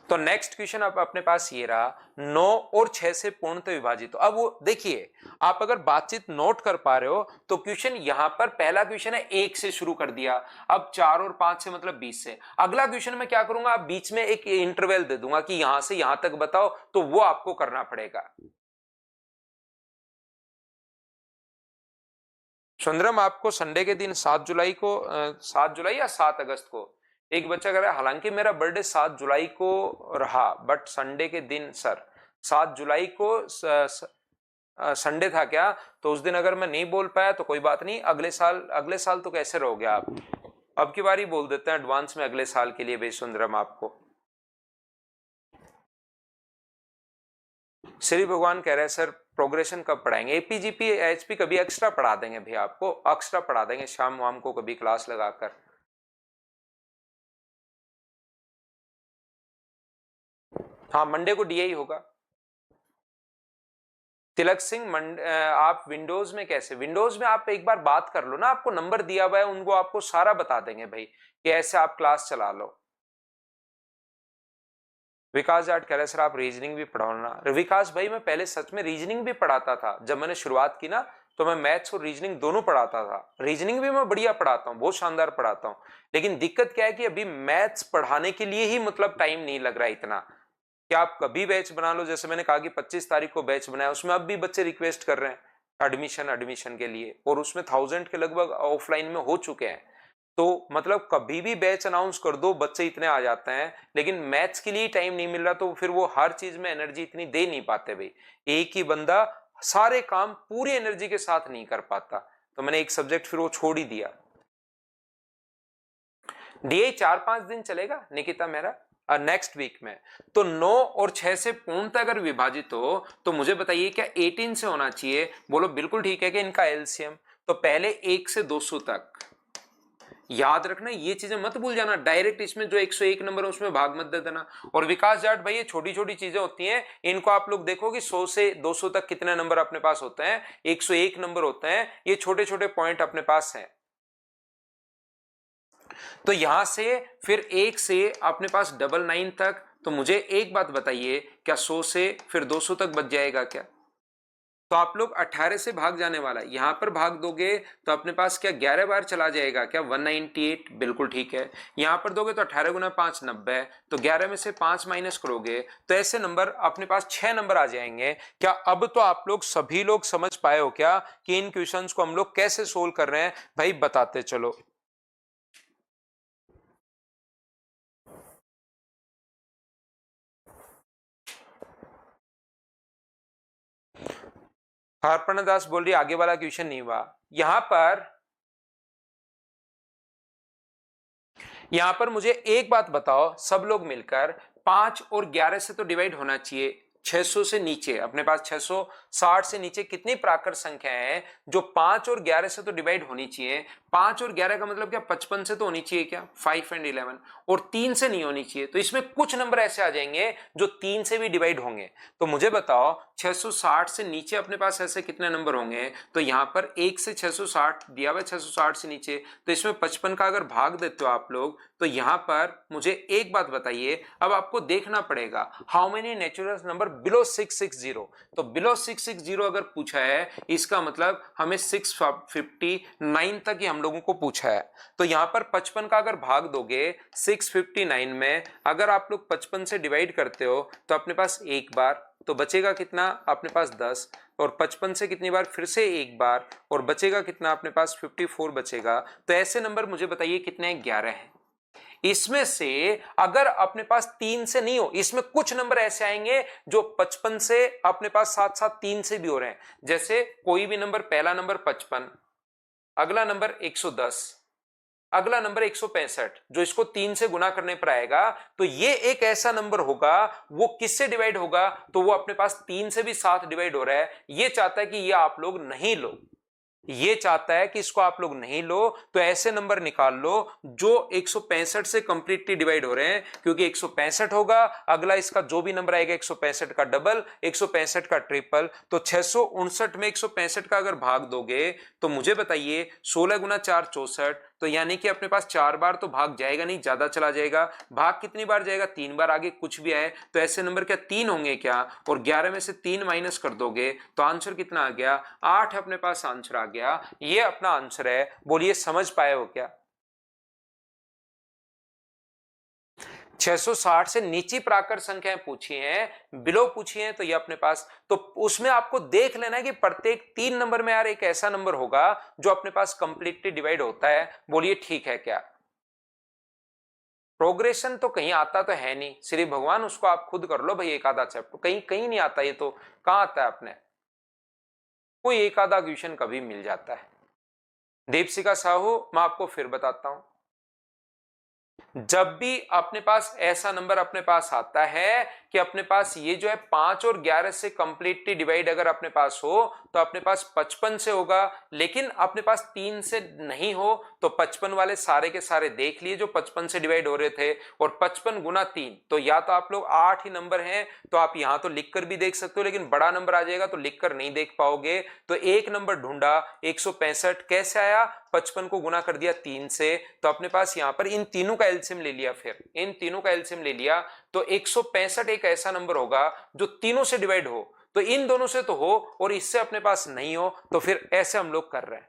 तो नेक्स्ट क्वेश्चन अब अपने पास ये रहा, 9 और 6 से पूर्णतः विभाजित। तो अब वो देखिए, आप अगर बातचीत नोट कर पा रहे हो तो क्वेश्चन यहां पर पहला क्वेश्चन है 1 से शुरू कर दिया, अब 4 और 5 से मतलब 20 से। अगला क्वेश्चन में क्या करूंगा, आप बीच में एक इंटरवल दे दूंगा कि यहां से यहां तक बताओ, तो वो आपको करना पड़ेगा। सुंदरम, आपको संडे के दिन 7 जुलाई को 7 जुलाई या 7 अगस्त को एक बच्चा कह रहा है, हालांकि मेरा बर्थडे 7 जुलाई को रहा, बट संडे के दिन सर 7 जुलाई को संडे था क्या, तो उस दिन अगर मैं नहीं बोल पाया तो कोई बात नहीं, अगले साल तो कैसे रहोगे आप। अब की बारी बोल देते हैं एडवांस में अगले साल के लिए भाई सुंदरम आपको। श्री भगवान कह रहे हैं सर प्रोग्रेशन कब पढ़ाएंगे, एपीजीपी एचपी कभी एक्स्ट्रा पढ़ा देंगे भैया, आपको एक्स्ट्रा पढ़ा देंगे शाम वाम को कभी क्लास लगाकर। हाँ मंडे को डीआई होगा। तिलक सिंह आप विंडोज में कैसे, विंडोज में आप एक बार बात कर लो ना, आपको नंबर दिया हुआ है, उनको आपको सारा बता देंगे भाई कि ऐसे आप क्लास चला लो। विकास जाट कह रहे सर आप रीजनिंग भी पढ़ाओ ना। विकास भाई मैं पहले सच में रीजनिंग भी पढ़ाता था, जब मैंने शुरुआत की ना तो मैं मैथ्स और रीजनिंग दोनों पढ़ाता था। रीजनिंग भी मैं बढ़िया पढ़ाता हूँ, बहुत शानदार पढ़ाता हूँ, लेकिन दिक्कत क्या है कि अभी मैथ्स पढ़ाने के लिए ही मतलब टाइम नहीं लग रहा है इतना। क्या आप कभी बैच बना लो, जैसे मैंने कहा कि 25 तारीख को बैच बनाया, उसमें अब भी बच्चे रिक्वेस्ट कर रहे हैं एडमिशन के लिए, और उसमें 1000 के लगभग ऑफलाइन में हो चुके हैं। तो मतलब कभी भी बैच अनाउंस कर दो, बच्चे इतने आ जाते हैं, लेकिन मैथ्स के लिए टाइम नहीं मिल रहा, तो फिर वो हर चीज में एनर्जी इतनी दे नहीं पाते भाई। एक ही बंदा सारे काम पूरी एनर्जी के साथ नहीं कर पाता, तो मैंने एक सब्जेक्ट फिर वो छोड़ ही दिया। डीए 4-5 दिन चलेगा निकिता मेरा नेक्स्ट वीक में। तो 9 और 6 से पूर्णतः अगर विभाजित हो तो मुझे बताइए क्या 18 से होना चाहिए, बोलो बिल्कुल ठीक है कि इनका एलसीएम। तो पहले 1 से 200 तक याद रखना, ये चीजें मत भूल जाना, डायरेक्ट इसमें जो 101 नंबर है उसमें भाग मत दे देना। और विकास जाट भाई ये छोटी छोटी चीजें होती हैं, इनको आप लोग देखो कि 100 से 200 तक कितने नंबर अपने पास होते हैं, 101 नंबर होते हैं, ये छोटे छोटे पॉइंट अपने पास हैं। तो यहां से फिर 1 से अपने पास 999 तक, तो मुझे एक बात बताइए क्या 100 से फिर 200 तक बच जाएगा क्या। तो आप लोग 18 से भाग जाने वाला है, यहां पर भाग दोगे तो अपने पास क्या 11 बार चला जाएगा क्या 198, बिल्कुल ठीक है। यहां पर दोगे तो 18 गुना 5 90, तो 11 में से 5 माइनस करोगे तो ऐसे नंबर अपने पास 6 नंबर आ जाएंगे क्या। अब तो आप लोग सभी लोग समझ पाए हो क्या कि इन क्वेश्चंस को हम लोग कैसे सोल्व कर रहे हैं, भाई बताते चलो। अर्पणा दास बोल रही आगे वाला क्वेश्चन नहीं हुआ। यहां पर मुझे एक बात बताओ सब लोग मिलकर, 5 और 11 से तो डिवाइड होना चाहिए, 600 से नीचे अपने पास 660 से नीचे कितनी प्राकृत संख्या है जो 5 और 11 से तो डिवाइड होनी चाहिए। 5 और 11 का मतलब क्या 55 से तो होनी चाहिए क्या, 5 एंड 11, और 3 से नहीं होनी चाहिए। तो इसमें कुछ नंबर ऐसे आ जाएंगे जो 3 से भी डिवाइड होंगे। तो मुझे बताओ 660 से नीचे अपने पास ऐसे कितने नंबर होंगे। तो यहां पर 1 से 660 दिया हुआ, 660 से नीचे, तो इसमें 55 का अगर भाग देते हो आप लोग, तो यहां पर मुझे एक बात बताइए, अब आपको देखना पड़ेगा how many natural number below 660। तो बिलो 660 अगर पूछा है, इसका मतलब हमें 659 तक ही हम लोगों को पूछा है। तो यहाँ पर 55 का अगर भाग दोगे 659 में, अगर आप लोग 55 से डिवाइड करते हो तो अपने पास एक बार, तो बचेगा कितना अपने पास 10, और 55 से कितनी बार फिर से एक बार, और बचेगा कितना अपने पास 54 बचेगा। तो ऐसे नंबर मुझे बताइए कितने हैं? 11 हैं। इसमें से अगर अपने पास 3 से नहीं हो, इसमें कुछ नंबर ऐसे आएंगे जो 55 से अपने पास साथ साथ 3 से भी हो रहे हैं। जैसे कोई भी नंबर, पहला नंबर 55, अगला नंबर 110, अगला नंबर 165, जो इसको 3 से गुना करने पर आएगा, तो ये एक ऐसा नंबर होगा, वो किससे डिवाइड होगा? तो वो अपने पास 3 से भी साथ डिवाइड हो रहा है। ये चाहता है कि ये आप लोग नहीं लो, ये चाहता है कि इसको आप लोग नहीं लो। तो ऐसे नंबर निकाल लो जो 165 से कंप्लीटली डिवाइड हो रहे हैं, क्योंकि 165 होगा, अगला इसका जो भी नंबर आएगा 165 का डबल, 165 का ट्रिपल। तो 659 में 165 का अगर भाग दोगे तो मुझे बताइए 16 गुना 4 64, तो यानी कि अपने पास 4 बार तो भाग जाएगा नहीं, ज्यादा चला जाएगा। भाग कितनी बार जाएगा? 3 बार, आगे कुछ भी आए तो ऐसे नंबर क्या 3 होंगे क्या? और 11 में से 3 माइनस कर दोगे तो आंसर कितना आ गया? 8 अपने पास आंसर आ गया। ये अपना आंसर है। बोलिए समझ पाए हो क्या? 660 से नीचे प्राकृत संख्याएं पूछी हैं, बिलो पूछी हैं, तो ये अपने पास, तो उसमें आपको देख लेना है कि प्रत्येक 3 नंबर में यार एक ऐसा नंबर होगा जो अपने पास कंप्लीटली डिवाइड होता है। बोलिए ठीक है क्या? प्रोग्रेशन तो कहीं आता तो है नहीं, श्री भगवान उसको आप खुद कर लो भाई, एक आधा चैप्टर कहीं कहीं नहीं आता। ये तो कहां आता है? अपने कोई एक आधा क्वेश्चन कभी मिल जाता है। दीपशिका साहू, मैं आपको फिर बताता हूं, जब भी अपने पास ऐसा नंबर अपने पास आता है कि अपने पास ये जो है 5 और 11 से कंप्लीटली डिवाइड अगर अपने पास हो तो अपने पास 55 से होगा, लेकिन अपने पास 3 से नहीं हो तो 55 वाले सारे के सारे देख लिए जो 55 से डिवाइड हो रहे थे, और 55 गुना 3, तो या तो आप लोग 8 ही नंबर हैं तो आप यहां तो लिखकर भी देख सकते हो, लेकिन बड़ा नंबर आ जाएगा तो लिखकर नहीं देख पाओगे। तो एक नंबर ढूंढा 165, कैसे आया? 55 को गुना कर दिया 3 से, तो अपने पास यहां पर इन तीनों का एलसीएम ले लिया, फिर इन तीनों का एलसीएम ले लिया, तो 165 एक ऐसा नंबर होगा जो तीनों से डिवाइड हो, तो इन दोनों से तो हो और इससे अपने पास नहीं हो, तो फिर ऐसे हम लोग कर रहे हैं।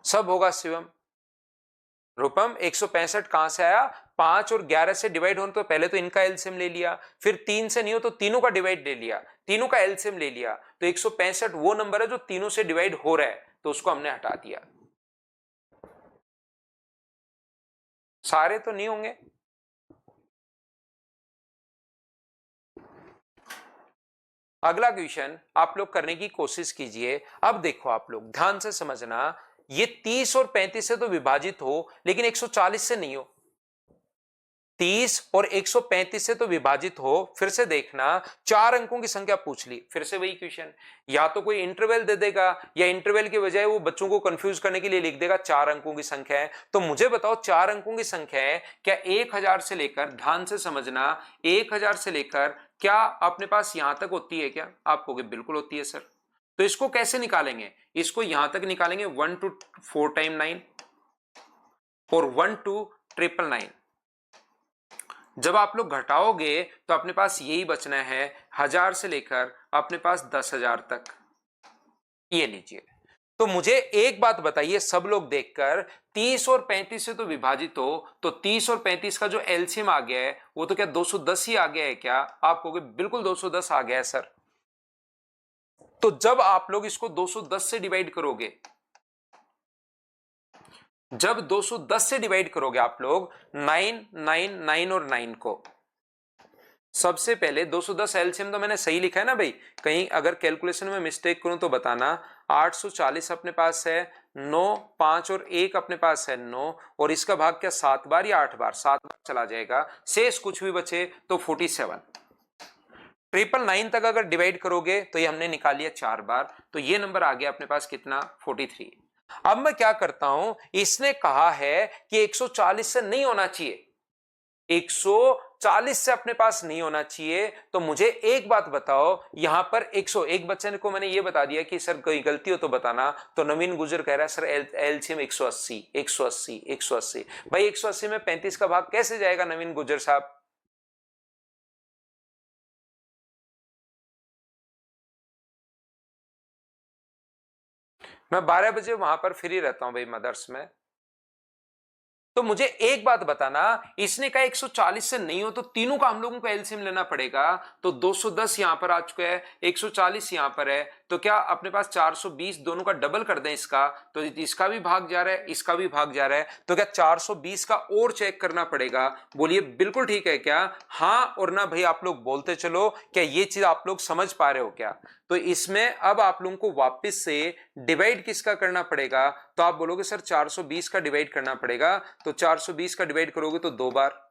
सब होगा शिवम। रूपम 165 कहां से आया? 5 और 11 से डिवाइड होने तो पहले तो इनका एलसीएम ले लिया, फिर 3 से नहीं हो तो तीनों का डिवाइड ले लिया, तीनों का एलसीएम ले लिया, तो 165 वो नंबर है जो तीनों से डिवाइड हो रहा है, तो उसको हमने हटा दिया। सारे तो नहीं होंगे। अगला क्वेश्चन आप लोग करने की कोशिश कीजिए। अब देखो आप लोग ध्यान से समझना, ये 30 और 35 से तो विभाजित हो, लेकिन 140 से नहीं हो। 30 और 135 से तो विभाजित हो, फिर से देखना, 4 अंकों की संख्या पूछ ली, फिर से वही क्वेश्चन, या तो कोई इंटरवल दे देगा या इंटरवल के बजाय वो बच्चों को कंफ्यूज करने के लिए लिख देगा 4 अंकों की संख्या है। तो मुझे बताओ 4 अंकों की संख्या है क्या 1000 से लेकर, ध्यान से समझना, 1000 से लेकर क्या अपने पास यहां तक होती है क्या? आप कहोगे बिल्कुल होती है सर। तो इसको कैसे निकालेंगे? इसको यहां तक निकालेंगे 1 to 4 टाइम 9 और 1 to 999। जब आप लोग घटाओगे तो अपने पास यही बचना है, 1000 से लेकर अपने पास 10,000 तक। ये लीजिए। तो मुझे एक बात बताइए सब लोग देखकर, 30 और 35 से तो विभाजित हो, तो 30 और 35 का जो एलसीएम आ गया है वो तो क्या 210 ही आ गया है क्या? आप कहोगे बिल्कुल 210 आ गया है सर। तो जब आप लोग इसको 210 से डिवाइड करोगे, जब 210 से डिवाइड करोगे आप लोग 9 9 9 और 9 को, सबसे पहले 210 एलसीएम तो मैंने सही लिखा है ना भाई, कहीं अगर कैलकुलेशन में मिस्टेक करूं तो बताना। 840 अपने पास है, 9 5 और 1 अपने पास है 9, और इसका भाग क्या 7 बार या 8 बार? 7 बार चला जाएगा, शेष कुछ भी बचे तो 47। 999 तक अगर डिवाइड करोगे तो ये हमने निकाल लिया 4 बार, तो ये नंबर आ गया अपने पास कितना? 43। अब मैं क्या करता हूं, इसने कहा है कि 140 से नहीं होना चाहिए, 140 से अपने पास नहीं होना चाहिए, तो मुझे एक बात बताओ, यहां पर 101 बच्चे को मैंने ये बता दिया कि सर कोई गलती हो तो बताना, तो नवीन गुजर कह रहा है सर एलसीएम 180 180 180। भाई 180 में 35 का भाग कैसे जाएगा नवीन गुजर साहब? मैं 12 बजे वहां पर फ्री रहता हूं भाई मदर्स में। तो मुझे एक बात बताना, इसने कहा 140 से नहीं हो तो तीनों का हम लोगों को एलसीएम लेना पड़ेगा। तो 210 यहां पर आ चुका है, 140 यहां पर है, तो क्या अपने पास 420 दोनों का डबल कर दें इसका, तो इसका भी भाग जा रहा है, इसका भी भाग जा रहा है, तो क्या 420 का और चेक करना पड़ेगा? बोलिए बिल्कुल ठीक है क्या? हाँ और ना भाई आप लोग बोलते चलो, क्या ये चीज आप लोग समझ पा रहे हो क्या? तो इसमें अब आप लोगों को वापस से डिवाइड किसका करना पड़ेगा? तो आप बोलोगे सर 420 का डिवाइड करना पड़ेगा, तो 420 का डिवाइड करोगे तो 2 बार,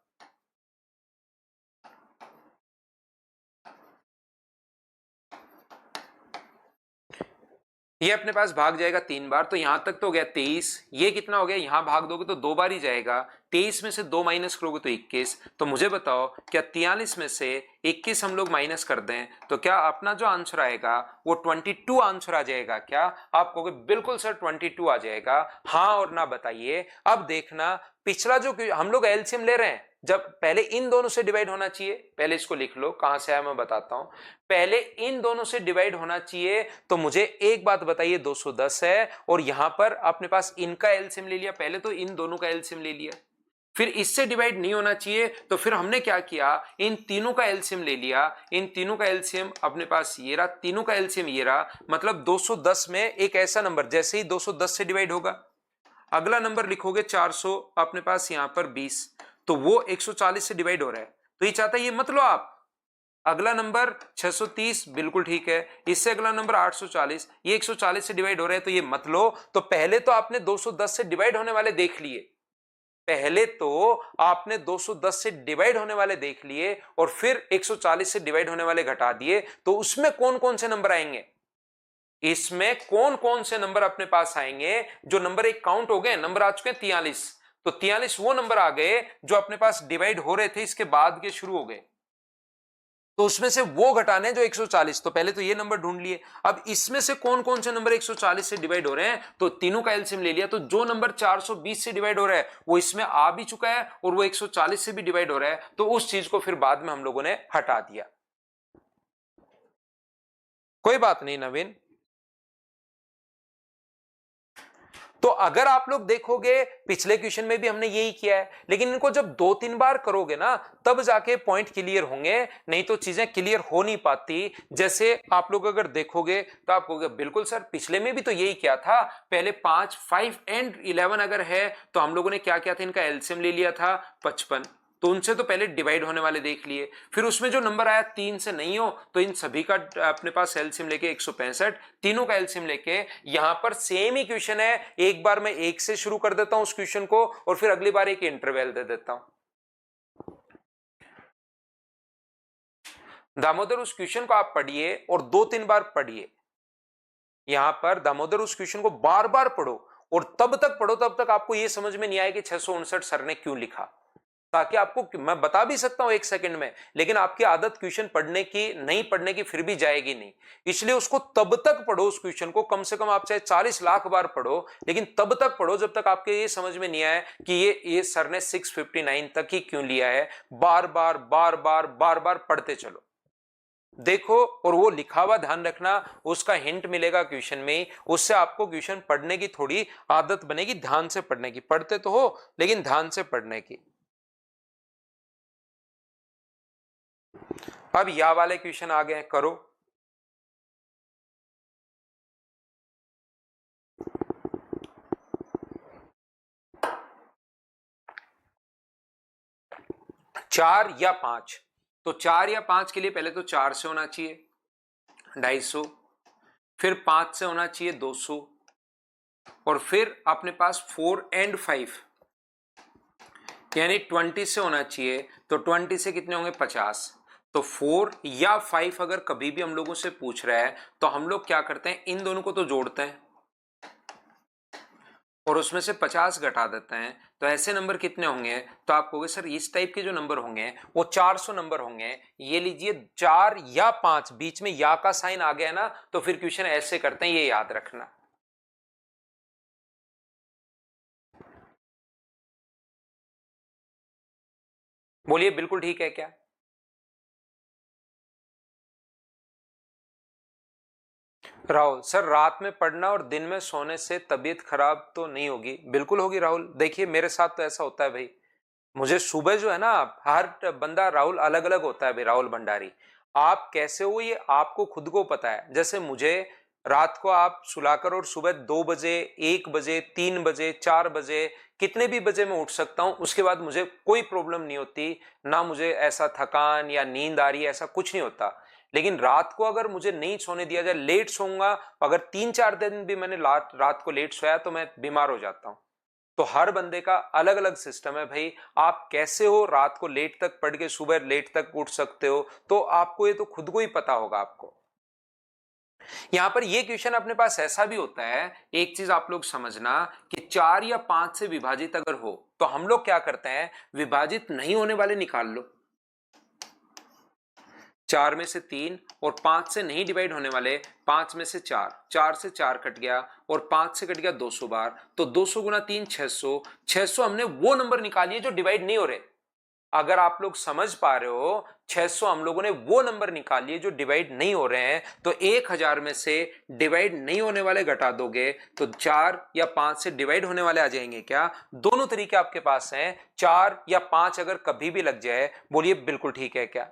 ये अपने पास भाग जाएगा 3 बार, तो यहां तक तो हो गया 23। ये कितना हो गया, यहां भाग दोगे तो 2 बार ही जाएगा, 23 में से 2 माइनस करोगे तो 21। तो मुझे बताओ क्या 43 में से 21 हम लोग माइनस कर दें तो क्या अपना जो आंसर आएगा वो 22 आंसर आ जाएगा क्या? आप कहोगे बिल्कुल सर 22 आ जाएगा। हाँ और ना बताइए। अब देखना, पिछला जो हम लोग एलसीएम ले रहे हैं, जब पहले इन दोनों से डिवाइड होना चाहिए, पहले इसको लिख लो कहां से आया मैं बताता हूं, पहले इन दोनों से डिवाइड होना चाहिए। तो मुझे एक बात बताइए, 210 है और यहां पर अपने पास इनका एलसीएम ले लिया, पहले तो इन दोनों का एलसीएम ले लिया, फिर इससे डिवाइड नहीं होना चाहिए तो फिर हमने क्या किया, इन तीनों का एलसीएम ले लिया, इन तीनों का एलसीएम अपने पास ये रहा, तीनों का एलसीएम ये रहा, मतलब 210 में एक ऐसा नंबर जैसे ही 210 से डिवाइड होगा, अगला नंबर लिखोगे 400 अपने पास यहां पर 20, तो वो 140 से डिवाइड हो रहा है, तो ये चाहता है ये मत लो आप। अगला नंबर 630 बिल्कुल ठीक है, इससे अगला नंबर 840, ये 140 से डिवाइड हो रहे हैं तो ये मत लो। तो पहले तो आपने 210 से डिवाइड होने वाले देख लिए, पहले तो आपने 210 से डिवाइड होने वाले देख लिए और फिर 140 से डिवाइड होने वाले घटा दिए, तो उसमें कौन कौन से नंबर आएंगे, इसमें कौन कौन से नंबर अपने पास आएंगे? जो नंबर एक काउंट हो गए, नंबर आ चुके हैं 43, तो 43 वो नंबर आ गए जो अपने पास डिवाइड हो रहे थे इसके बाद के शुरू हो गए, तो उसमें से वो घटाने जो 140, तो पहले तो ये नंबर ढूंढ लिए। अब इसमें से कौन कौन से नंबर 140 से डिवाइड हो रहे हैं, तो तीनों का एलसीएम ले लिया, तो जो नंबर 420 से डिवाइड हो रहा है वो इसमें आ भी चुका है और वो 140 से भी डिवाइड हो रहा है, तो उस चीज को फिर बाद में हम लोगों ने हटा दिया। कोई बात नहीं नवीन। तो अगर आप लोग देखोगे पिछले क्वेश्चन में भी हमने यही किया है, लेकिन इनको जब 2-3 बार करोगे ना तब जाके पॉइंट क्लियर होंगे, नहीं तो चीजें क्लियर हो नहीं पाती। जैसे आप लोग अगर देखोगे तो आप कहोगे बिल्कुल सर पिछले में भी तो यही किया था, पहले 5, 5 एंड 11 अगर है तो हम लोगों ने क्या किया था, इनका एलसीएम ले लिया था 55, तो उनसे तो पहले डिवाइड होने वाले देख लिए, फिर उसमें जो नंबर आया 3 से नहीं हो तो इन सभी का अपने पास एलसीएम लेके 165, तीनों का एलसीएम लेके, यहां पर सेम ही क्वेश्चन है, एक बार मैं एक से शुरू कर देता हूं उस क्वेश्चन को और फिर अगली बार एक इंटरवल दे देता हूं। दामोदर उस क्वेश्चन को आप पढ़िए और 2-3 बार पढ़िए, यहां पर दामोदर उस क्वेश्चन को बार बार पढ़ो और तब तक पढ़ो तब तक आपको यह समझ में नहीं आए कि 659 सर ने क्यों लिखा, ताकि आपको मैं बता भी सकता हूं 1 सेकंड में, लेकिन आपकी आदत क्वेश्चन पढ़ने की नहीं पढ़ने की फिर भी जाएगी नहीं, इसलिए उसको तब तक पढ़ो, उस क्वेश्चन को कम से कम आप चाहे 40 लाख बार पढ़ो, लेकिन तब तक पढ़ो जब तक आपके ये समझ में नहीं आए कि ये सर ने 659 तक ही क्यों लिया है। बार बार बार बार बार बार पढ़ते चलो, देखो और वो लिखा हुआ ध्यान रखना, उसका हिंट मिलेगा क्वेश्चन में, उससे आपको क्वेश्चन पढ़ने की थोड़ी आदत बनेगी, ध्यान से पढ़ने की, पढ़ते तो हो लेकिन ध्यान से पढ़ने की। अब या वाले क्वेश्चन आ गए, करो। चार या पांच, तो 4 या 5 के लिए पहले तो 4 से होना चाहिए 250, फिर 5 से होना चाहिए 200, और फिर अपने पास 4 एंड 5 यानी 20 से होना चाहिए, तो 20 से कितने होंगे 50। तो 4 या 5 अगर कभी भी हम लोगों से पूछ रहा है तो हम लोग क्या करते हैं, इन दोनों को तो जोड़ते हैं और उसमें से 50 घटा देते हैं, तो ऐसे नंबर कितने होंगे, तो आप कहोगे सर इस टाइप के जो नंबर होंगे वो 400 नंबर होंगे। ये लीजिए 4 या 5, बीच में या का साइन आ गया ना तो फिर क्वेश्चन ऐसे करते हैं, ये याद रखना। बोलिए बिल्कुल ठीक है क्या? राहुल सर, रात में पढ़ना और दिन में सोने से तबीयत खराब तो नहीं होगी? बिल्कुल होगी राहुल। देखिए मेरे साथ तो ऐसा होता है भाई। मुझे सुबह जो है ना, हर बंदा राहुल अलग अलग होता है भाई। राहुल भंडारी, आप कैसे हो ये आपको खुद को पता है। जैसे मुझे रात को आप सुलाकर और सुबह 2 बजे, 1 बजे, 3 बजे, 4 बजे, कितने भी बजे मैं उठ सकता हूं, उसके बाद मुझे कोई प्रॉब्लम नहीं होती। ना मुझे ऐसा थकान या नींद आ रही है, ऐसा कुछ नहीं होता। लेकिन रात को अगर मुझे नहीं सोने दिया जाए, लेट सोऊंगा, अगर 3-4 दिन भी मैंने रात को लेट सोया तो मैं बीमार हो जाता हूं। तो हर बंदे का अलग अलग सिस्टम है भाई। आप कैसे हो रात को लेट तक पढ़ के सुबह लेट तक उठ सकते हो, तो आपको ये तो खुद को ही पता होगा आपको। यहां पर ये क्वेश्चन अपने पास ऐसा भी होता है, एक चीज आप लोग समझना, कि 4 या 5 से विभाजित अगर हो तो हम लोग क्या करते हैं, विभाजित नहीं होने वाले निकाल लो। 4 में से 3 और 5 से नहीं डिवाइड होने वाले, 5 में से 4, 4 से 4 कट गया और 5 से कट गया 200 बार, तो 200 गुना 3 600। 600 हमने वो नंबर निकालिए जो डिवाइड नहीं हो रहे। अगर आप लोग समझ पा रहे हो, 600 हम लोगों ने वो नंबर निकालिए जो डिवाइड नहीं हो रहे हैं। तो 1000 में से डिवाइड नहीं होने वाले घटा दोगे तो 4 या 5 से डिवाइड होने वाले आ जाएंगे क्या? दोनों तरीके आपके पास हैं। 4 या 5 अगर कभी भी लग जाए, बोलिए बिल्कुल ठीक है क्या?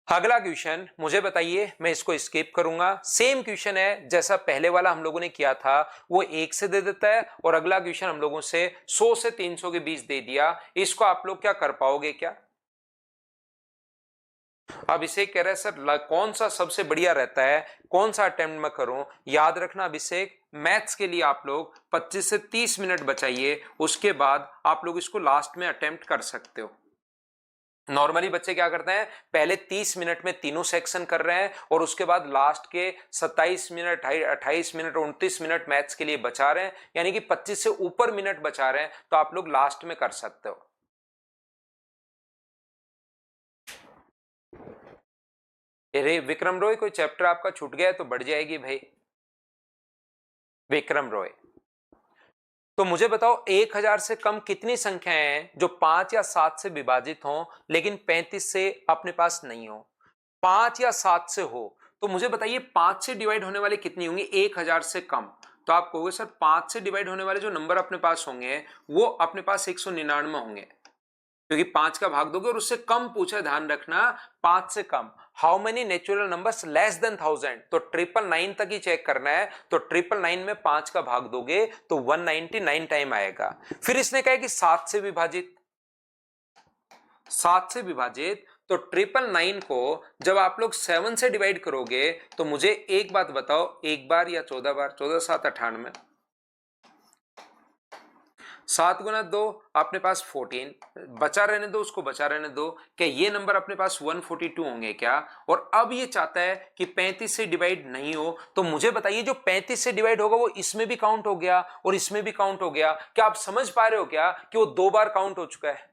अगला क्वेश्चन मुझे बताइए, मैं इसको स्किप करूंगा। सेम क्वेश्चन है जैसा पहले वाला हम लोगों ने किया था, वो 1 से दे देता है, और अगला क्वेश्चन हम लोगों से 100 से 300 के बीच दे दिया। इसको आप लोग क्या कर पाओगे क्या? अब इसे कह रहे हैं सर कौन सा सबसे बढ़िया रहता है, कौन सा अटेम्प्ट मैं करूं? याद रखना अभिषेक, मैथ्स के लिए आप लोग 25 से 30 मिनट बचाइए, उसके बाद आप लोग इसको लास्ट में अटेम्प्ट कर सकते हो। नॉर्मली बच्चे क्या करते हैं, पहले 30 मिनट में तीनों सेक्शन कर रहे हैं और उसके बाद लास्ट के 27 मिनट, 28 मिनट, 29 मिनट मैथ्स के लिए बचा रहे हैं, यानी कि 25 से ऊपर मिनट बचा रहे हैं, तो आप लोग लास्ट में कर सकते हो। अरे विक्रम रॉय, कोई चैप्टर आपका छूट गया है तो बढ़ जाएगी भाई। विक्रम रॉय, तो मुझे बताओ 1000 से कम कितनी संख्याएं हैं जो 5 या 7 से विभाजित हों लेकिन 35 से अपने पास नहीं हो? 5 या 7 से हो तो मुझे बताइए 5 से डिवाइड होने वाले कितनी होंगी 1000 से कम? तो आप कहोगे सर 5 से डिवाइड होने वाले जो नंबर अपने पास होंगे वो अपने पास 199 होंगे, क्योंकि 5 का भाग दोगे और उससे कम पूछा, ध्यान रखना 5 से कम। How many natural numbers less than 1000, तो 999 तक ही चेक करना है। तो 999 में 5 का भाग दोगे तो 199 टाइम आएगा। फिर इसने कहा कि 7 से विभाजित, 7 से विभाजित, तो 999 को जब आप लोग 7 से डिवाइड करोगे तो मुझे एक बात बताओ, एक बार या 14 बार? 14 7 98, 7 गुना 2 अपने पास 14, बचा रहने दो, उसको बचा रहने दो। क्या ये नंबर अपने पास 142 होंगे क्या? और अब ये चाहता है कि 35 से डिवाइड नहीं हो, तो मुझे बताइए जो 35 से डिवाइड होगा वो इसमें भी काउंट हो गया और इसमें भी काउंट हो गया। क्या आप समझ पा रहे हो क्या कि वो 2 बार काउंट हो चुका है?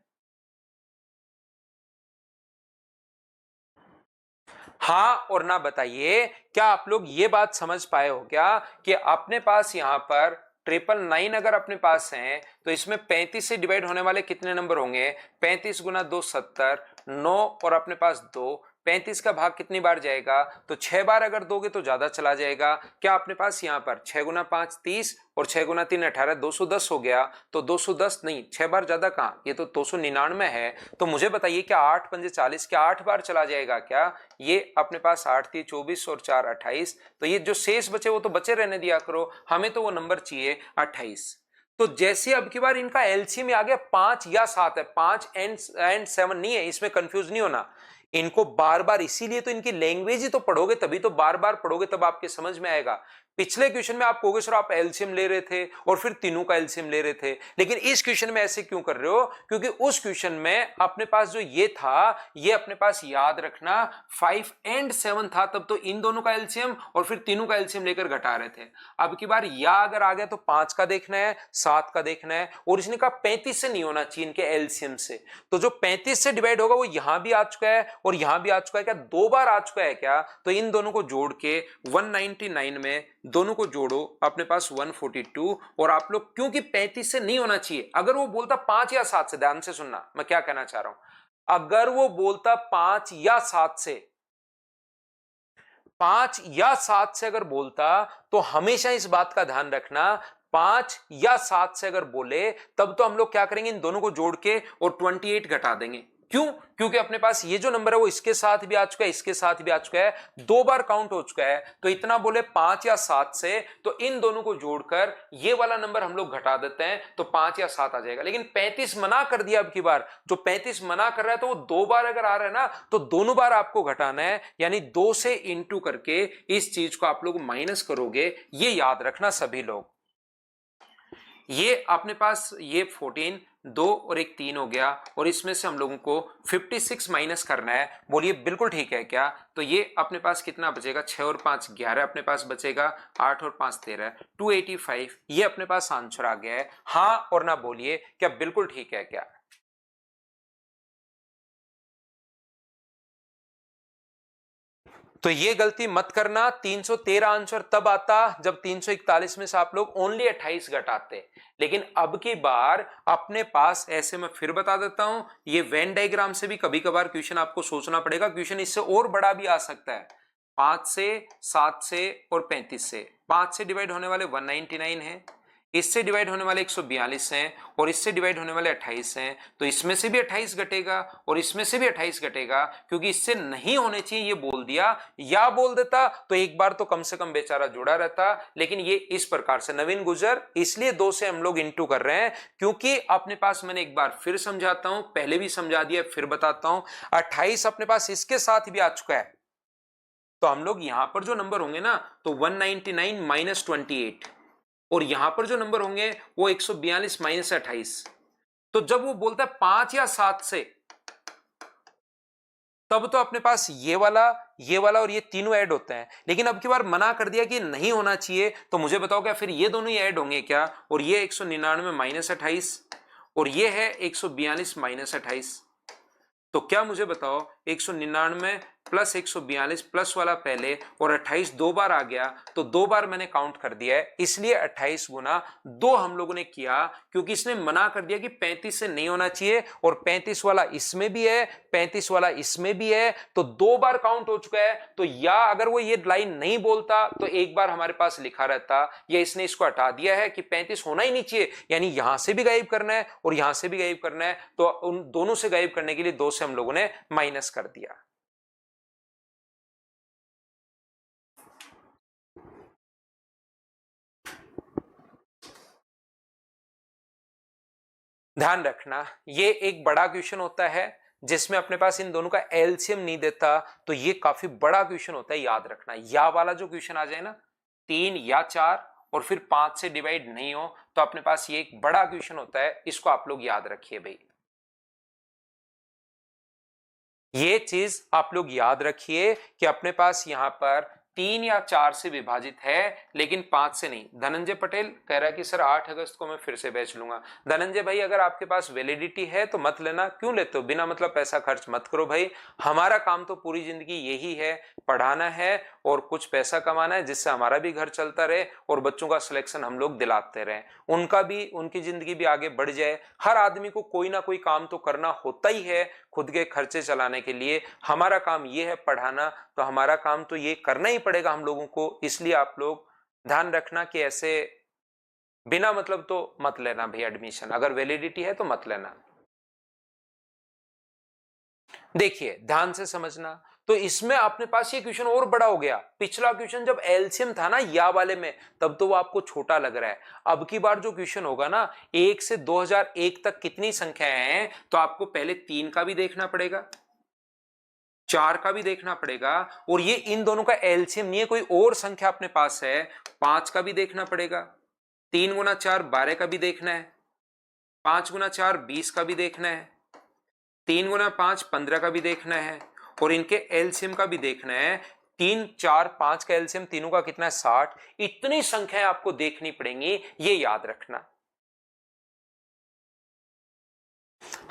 हाँ और ना बताइए, क्या आप लोग ये बात समझ पाए हो क्या कि अपने पास यहां पर 999 अगर अपने पास हैं तो इसमें 35 से डिवाइड होने वाले कितने नंबर होंगे? 35 गुना 2 70, 9 और अपने पास 2, 35 का भाग कितनी बार जाएगा? तो 6 बार अगर दोगे तो ज्यादा चला जाएगा। क्या अपने पास यहाँ पर 6 गुना 5 30 और 6 गुना 3 18, 210 हो गया। तो 210 नहीं, 6 बार ज्यादा कहाँ, ये तो 299 है। तो मुझे बताइए क्या 8 पंजे 40, क्या 8 बार चला जाएगा क्या? ये अपने पास 8 3 24 और 4 28, तो ये जो शेष बचे वो तो बचे रहने दिया करो, हमें तो वो नंबर चाहिए 28। तो जैसे अब की बार इनका एलसीएम में आ गया 5 या 7 है, 5 एंड 7 नहीं है, इसमें कंफ्यूज नहीं होना। इनको बार बार, इसीलिए तो इनकी लैंग्वेज ही तो पढ़ोगे, तभी तो बार बार पढ़ोगे, तब आपके समझ में आएगा। पिछले क्वेश्चन में आप कहोगे सर आप एलसीएम ले रहे थे और फिर तीनों का एलसीएम ले रहे थे, लेकिन इस क्वेश्चन में ऐसे क्यों कर रहे हो? क्योंकि उस क्वेश्चन में अपने पास जो ये था, ये अपने पास याद रखना 5 एंड 7 था, तब तो इन दोनों का एलसीएम और फिर तीनों का एलसीएम लेकर घटा रहे थे। अब की बार या अगर आ गया तो 5 का देखना है, 7 का देखना है, और इसने कहा 35 से नहीं होना चाहिए इनके एलसीएम से। तो जो 35 से डिवाइड होगा वो यहां भी आ चुका है और यहां भी आ चुका है। क्या 2 बार आ चुका है क्या? तो इन दोनों को जोड़ के 199 में दोनों को जोड़ो, अपने पास 142, और आप लोग क्योंकि 35 से नहीं होना चाहिए, अगर वो बोलता 5 या 7 से, ध्यान से सुनना मैं क्या कहना चाह रहा हूं, अगर वो बोलता 5 या 7 से, 5 या 7 से अगर बोलता, तो हमेशा इस बात का ध्यान रखना, 5 या 7 से अगर बोले तब तो हम लोग क्या करेंगे, इन दोनों को जोड़ के और 28 घटा देंगे। क्यों? क्योंकि अपने पास ये जो नंबर है वो इसके साथ भी आ चुका है, इसके साथ भी आ चुका है, 2 बार काउंट हो चुका है, तो इतना बोले 5 या 7 से, तो इन दोनों को जोड़कर ये वाला नंबर हम लोग घटा देते हैं, तो 5 या 7 आ जाएगा। लेकिन 35 मना कर दिया अब की बार, जो 35 मना कर रहा है तो वो 2 बार अगर आ रहा है ना, तो दोनों बार आपको घटाना है, यानी 2 से इंटू करके इस चीज को आप लोग माइनस करोगे, ये याद रखना सभी लोग। ये अपने पास ये 14, 2 और 1 3 हो गया, और इसमें से हम लोगों को 56 माइनस करना है। बोलिए बिल्कुल ठीक है क्या? तो ये अपने पास कितना बचेगा, 6 और 5 11 अपने पास बचेगा, 8 और 5 13, 285, ये अपने पास आंसर आ गया है। हाँ और ना बोलिए, क्या बिल्कुल ठीक है क्या? तो ये गलती मत करना, 313 आंसर तब आता जब 341 में से आप लोग ओनली 28 घटाते। लेकिन अब की बार अपने पास ऐसे, मैं फिर बता देता हूं, ये वेन डायग्राम से भी कभी कभार क्वेश्चन आपको सोचना पड़ेगा, क्वेश्चन इससे और बड़ा भी आ सकता है। 5 से, 7 से और 35 से, 5 से डिवाइड होने वाले 199 है, इससे डिवाइड होने वाले 142 हैं, और इससे डिवाइड होने वाले 28 हैं, तो इसमें से भी 28 घटेगा और इसमें से भी 28 घटेगा, क्योंकि इससे नहीं होने चाहिए ये बोल दिया, या बोल देता तो एक बार तो कम से कम बेचारा जुड़ा रहता। लेकिन ये इस प्रकार से नवीन गुजर, इसलिए 2 से हम लोग इंटू कर रहे हैं, क्योंकि अपने पास, मैंने एक बार फिर समझाता हूं, पहले भी समझा दिया फिर बताता हूं, 28 अपने पास इसके साथ भी आ चुका है, तो हम लोग यहां पर जो नंबर होंगे ना, तो 199 माइनस 28, और यहां पर जो नंबर होंगे वो 142 माइनस 28। तो जब वो बोलता है 5 या 7 से, तब तो अपने पास ये वाला और ये तीनों ऐड होते हैं। लेकिन अब की बार मना कर दिया कि नहीं होना चाहिए, तो मुझे बताओ क्या फिर ये दोनों ही ऐड होंगे क्या? और ये 199 माइनस 28 और ये है 142 माइनस 28, तो क्या मुझे बताओ 199 प्लस 142 प्लस वाला पहले और 28 2 बार आ गया, तो 2 बार मैंने काउंट कर दिया है, इसलिए 28 गुना 2 हम लोगों ने किया, क्योंकि इसने मना कर दिया कि 35 से नहीं होना चाहिए, और 35 वाला इसमें भी है, 35 वाला इसमें भी है, तो 2 बार काउंट हो चुका है। तो या अगर वो ये लाइन नहीं बोलता तो एक बार हमारे पास लिखा रहता, या इसने इसको हटा दिया है कि 35 होना ही नहीं चाहिए, यानी यहां से भी गायब करना है और यहां से भी गायब करना है, तो उन दोनों से गायब करने के लिए 2 से हम लोगों ने माइनस कर दिया। ध्यान रखना, ये एक बड़ा क्वेश्चन होता है जिसमें अपने पास इन दोनों का एलसीएम नहीं देता, तो ये काफी बड़ा क्वेश्चन होता है, याद रखना। या वाला जो क्वेश्चन आ जाए ना, 3 या 4 और फिर 5 से डिवाइड नहीं हो, तो अपने पास ये एक बड़ा क्वेश्चन होता है, इसको आप लोग याद रखिए भाई। ये चीज आप लोग याद रखिए कि अपने पास यहां पर 3 या 4 से विभाजित है, लेकिन 5 से नहीं। धनंजय पटेल कह रहा है कि सर 8 अगस्त को मैं फिर से बैच लूंगा। धनंजय भाई, अगर आपके पास वैलिडिटी है तो मत लेना, क्यों लेते हो? बिना मतलब पैसा खर्च मत करो भाई। हमारा काम तो पूरी जिंदगी यही है, पढ़ाना है और कुछ पैसा कमाना है, जिससे हमारा भी घर चलता रहे और बच्चों का सिलेक्शन हम लोग दिलाते रहे, उनका भी, उनकी जिंदगी भी आगे बढ़ जाए। हर आदमी को कोई ना कोई काम तो करना होता ही है खुद के खर्चे चलाने के लिए। हमारा काम ये है पढ़ाना, तो हमारा काम तो ये करना ही पड़ेगा हम लोगों को। इसलिए आप लोग ध्यान रखना कि ऐसे बिना मतलब तो मत लेना भाई एडमिशन, अगर वैलिडिटी है तो मत लेना। देखिए ध्यान से समझना, तो इसमें अपने पास ये क्वेश्चन और बड़ा हो गया। पिछला क्वेश्चन जब एलसीएम था ना या वाले में, तब तो वो आपको छोटा लग रहा है। अब की बार जो क्वेश्चन होगा ना, 1 से 2001 तक कितनी संख्याएं हैं, तो आपको पहले 3 का भी देखना पड़ेगा, 4 का भी देखना पड़ेगा, और ये इन दोनों का एलसीएम नहीं है, कोई और संख्या अपने पास है, 5 का भी देखना पड़ेगा, 3 गुना 4 12 का भी देखना है, 5 गुना 4 20 का भी देखना है, 3 गुना 5 15 का भी देखना है, और इनके एलसीएम का भी देखना है। 3 4 5 का एलसीएम तीनों का कितना है, 60। इतनी संख्याएं आपको देखनी पड़ेंगी, ये याद रखना।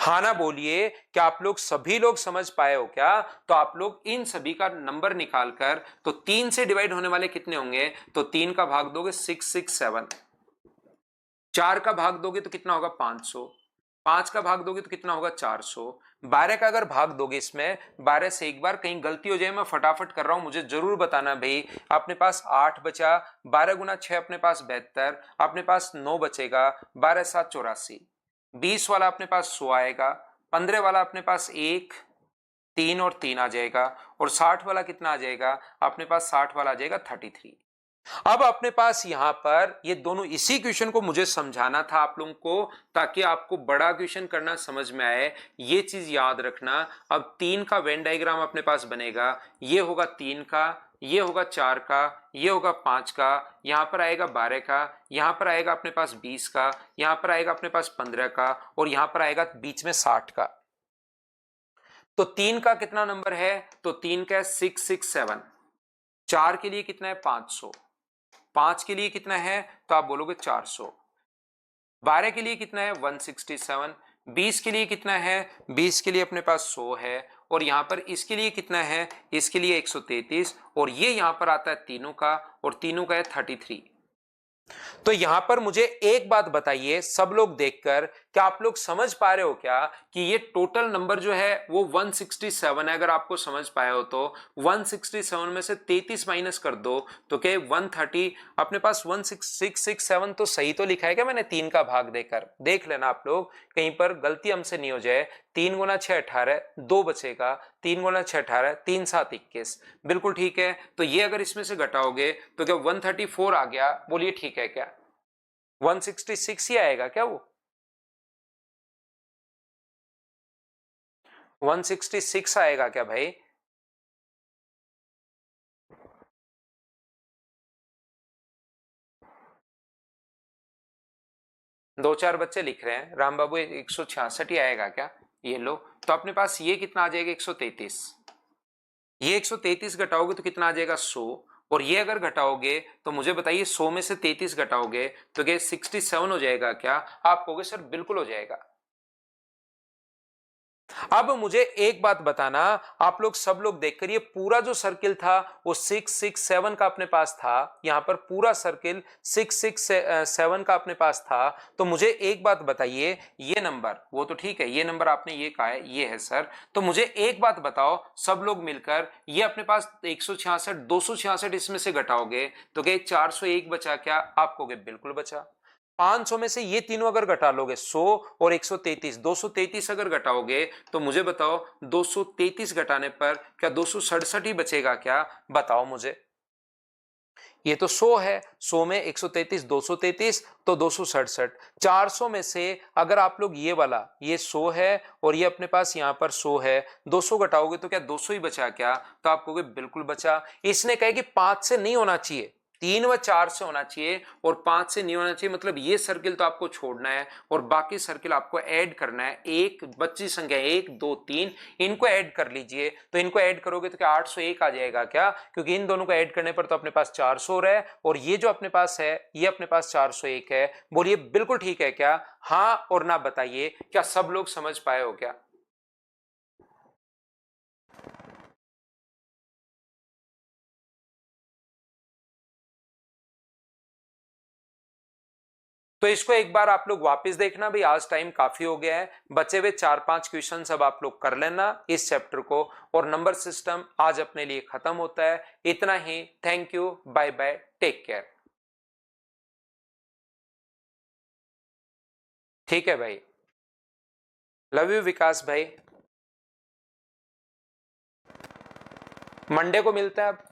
हाँ ना बोलिए, क्या आप लोग सभी लोग समझ पाए हो क्या? तो आप लोग इन सभी का नंबर निकालकर, तो 3 से डिवाइड होने वाले कितने होंगे? तो 3 का भाग दोगे 667, 4 का भाग दोगे तो कितना होगा 500, 5 का भाग दोगे तो कितना होगा 400, 12 का अगर भाग दोगे, इसमें 12 से एक बार कहीं गलती हो जाए, मैं फटाफट कर रहा हूं, मुझे जरूर बताना भाई। अपने पास 8 बचा, 12 गुना 6 अपने पास 72, अपने पास 9 बचेगा, 12 7 84, 20 वाला अपने पास 100 आएगा, 15 वाला अपने पास 1 3 और 3 आ जाएगा, और 60 वाला कितना आ जाएगा? अपने पास 60 वाला आ जाएगा 33। अब अपने पास यहां पर ये दोनों, इसी क्वेश्चन को मुझे समझाना था आप लोगों को, ताकि आपको बड़ा क्वेश्चन करना समझ में आए। ये चीज याद रखना। अब 3 का वेन डायग्राम अपने पास बनेगा, ये होगा 3 का, ये होगा 4 का, ये होगा 5 का, यहां पर आएगा 12 का, यहां पर आएगा अपने पास 20 का, यहां पर आएगा अपने पास 15 का, और यहां पर आएगा बीच में 60 का। तो 3 का कितना नंबर है? तो 3 का 667, 4 के लिए कितना है 500, 5 के लिए कितना है? तो आप बोलोगे 400, 12 के लिए कितना है 167, 20 के लिए कितना है? 20 के लिए अपने पास 100 है, और यहां पर इसके लिए कितना है? इसके लिए 133, और ये यहां पर आता है तीनों का, और तीनों का है 33। तो यहां पर मुझे एक बात बताइए सब लोग देखकर, क्या आप लोग समझ पा रहे हो क्या कि ये टोटल नंबर जो है वो 167 है? अगर आपको समझ पाए हो तो 167 में से 33 माइनस कर दो तो क्या 130, अपने पास 16667 तो सही तो लिखा है क्या मैंने 3 का भाग देकर? देख लेना आप लोग, कहीं पर गलती हमसे नहीं हो जाए। 3 गुना 6 18, 2 बचेगा, 3 गुना 6 18, 3 7 21, बिल्कुल ठीक है। तो ये अगर इसमें से घटाओगे तो क्या 134 आ गया? बोलिए ठीक है क्या? 166 ही आएगा क्या? वो 166 आएगा क्या भाई? दो चार बच्चे लिख रहे हैं राम बाबू 166 ही आएगा क्या? ये लो, तो अपने पास ये कितना आ जाएगा 133, ये 133 घटाओगे तो कितना आ जाएगा 100, और ये अगर घटाओगे तो मुझे बताइए 100 में से 33 घटाओगे तो क्या 67 हो जाएगा क्या? आप कहोगे सर बिल्कुल हो जाएगा। अब मुझे एक बात बताना, आप लोग सब लोग देखकर, ये पूरा जो सर्किल था वो 667 का अपने पास था, यहां पर पूरा सर्किल 667 का अपने पास था। तो मुझे एक बात बताइए, ये नंबर, वो तो ठीक है, ये नंबर आपने ये कहा है ये है सर, तो मुझे एक बात बताओ सब लोग मिलकर, ये अपने पास 166 266 इसमें से घटाओगे तो क्या 401 बचा क्या? आप कहोगे बिल्कुल बचा। 500 में से ये तीनों अगर घटा लोगे 100 और 133, 233 अगर घटाओगे तो मुझे बताओ 233 घटाने पर क्या 267 ही बचेगा क्या? बताओ मुझे। ये तो 100 है, 100 में 133 233 तो 267, 400 में से अगर आप लोग ये वाला, ये 100 है और ये अपने पास यहाँ पर 100 है, 200 घटाओगे तो क्या 200 ही बचा क्या? तो आप कहोगे बिल्कुल बचा। इसने कहा कि 5 से नहीं होना चाहिए, 3 व 4 से होना चाहिए और 5 से नहीं होना चाहिए, मतलब ये सर्किल तो आपको छोड़ना है और बाकी सर्किल आपको ऐड करना है। एक बच्ची संख्या 1 2 3 इनको ऐड कर लीजिए, तो इनको ऐड करोगे तो क्या 801 आ जाएगा क्या? क्योंकि इन दोनों को ऐड करने पर तो अपने पास 400 है, और ये जो अपने पास है ये अपने पास 401 है। बोलिए बिल्कुल ठीक है क्या? हाँ और ना बताइए, क्या सब लोग समझ पाए हो क्या? तो इसको एक बार आप लोग वापस देखना भाई, आज टाइम काफी हो गया है, बचे हुए 4-5 क्वेश्चन सब आप लोग कर लेना इस चैप्टर को, और नंबर सिस्टम आज अपने लिए खत्म होता है। इतना ही, thank you, bye bye, take care. ठीक है भाई, लव यू विकास भाई, मंडे को मिलते हैं अब।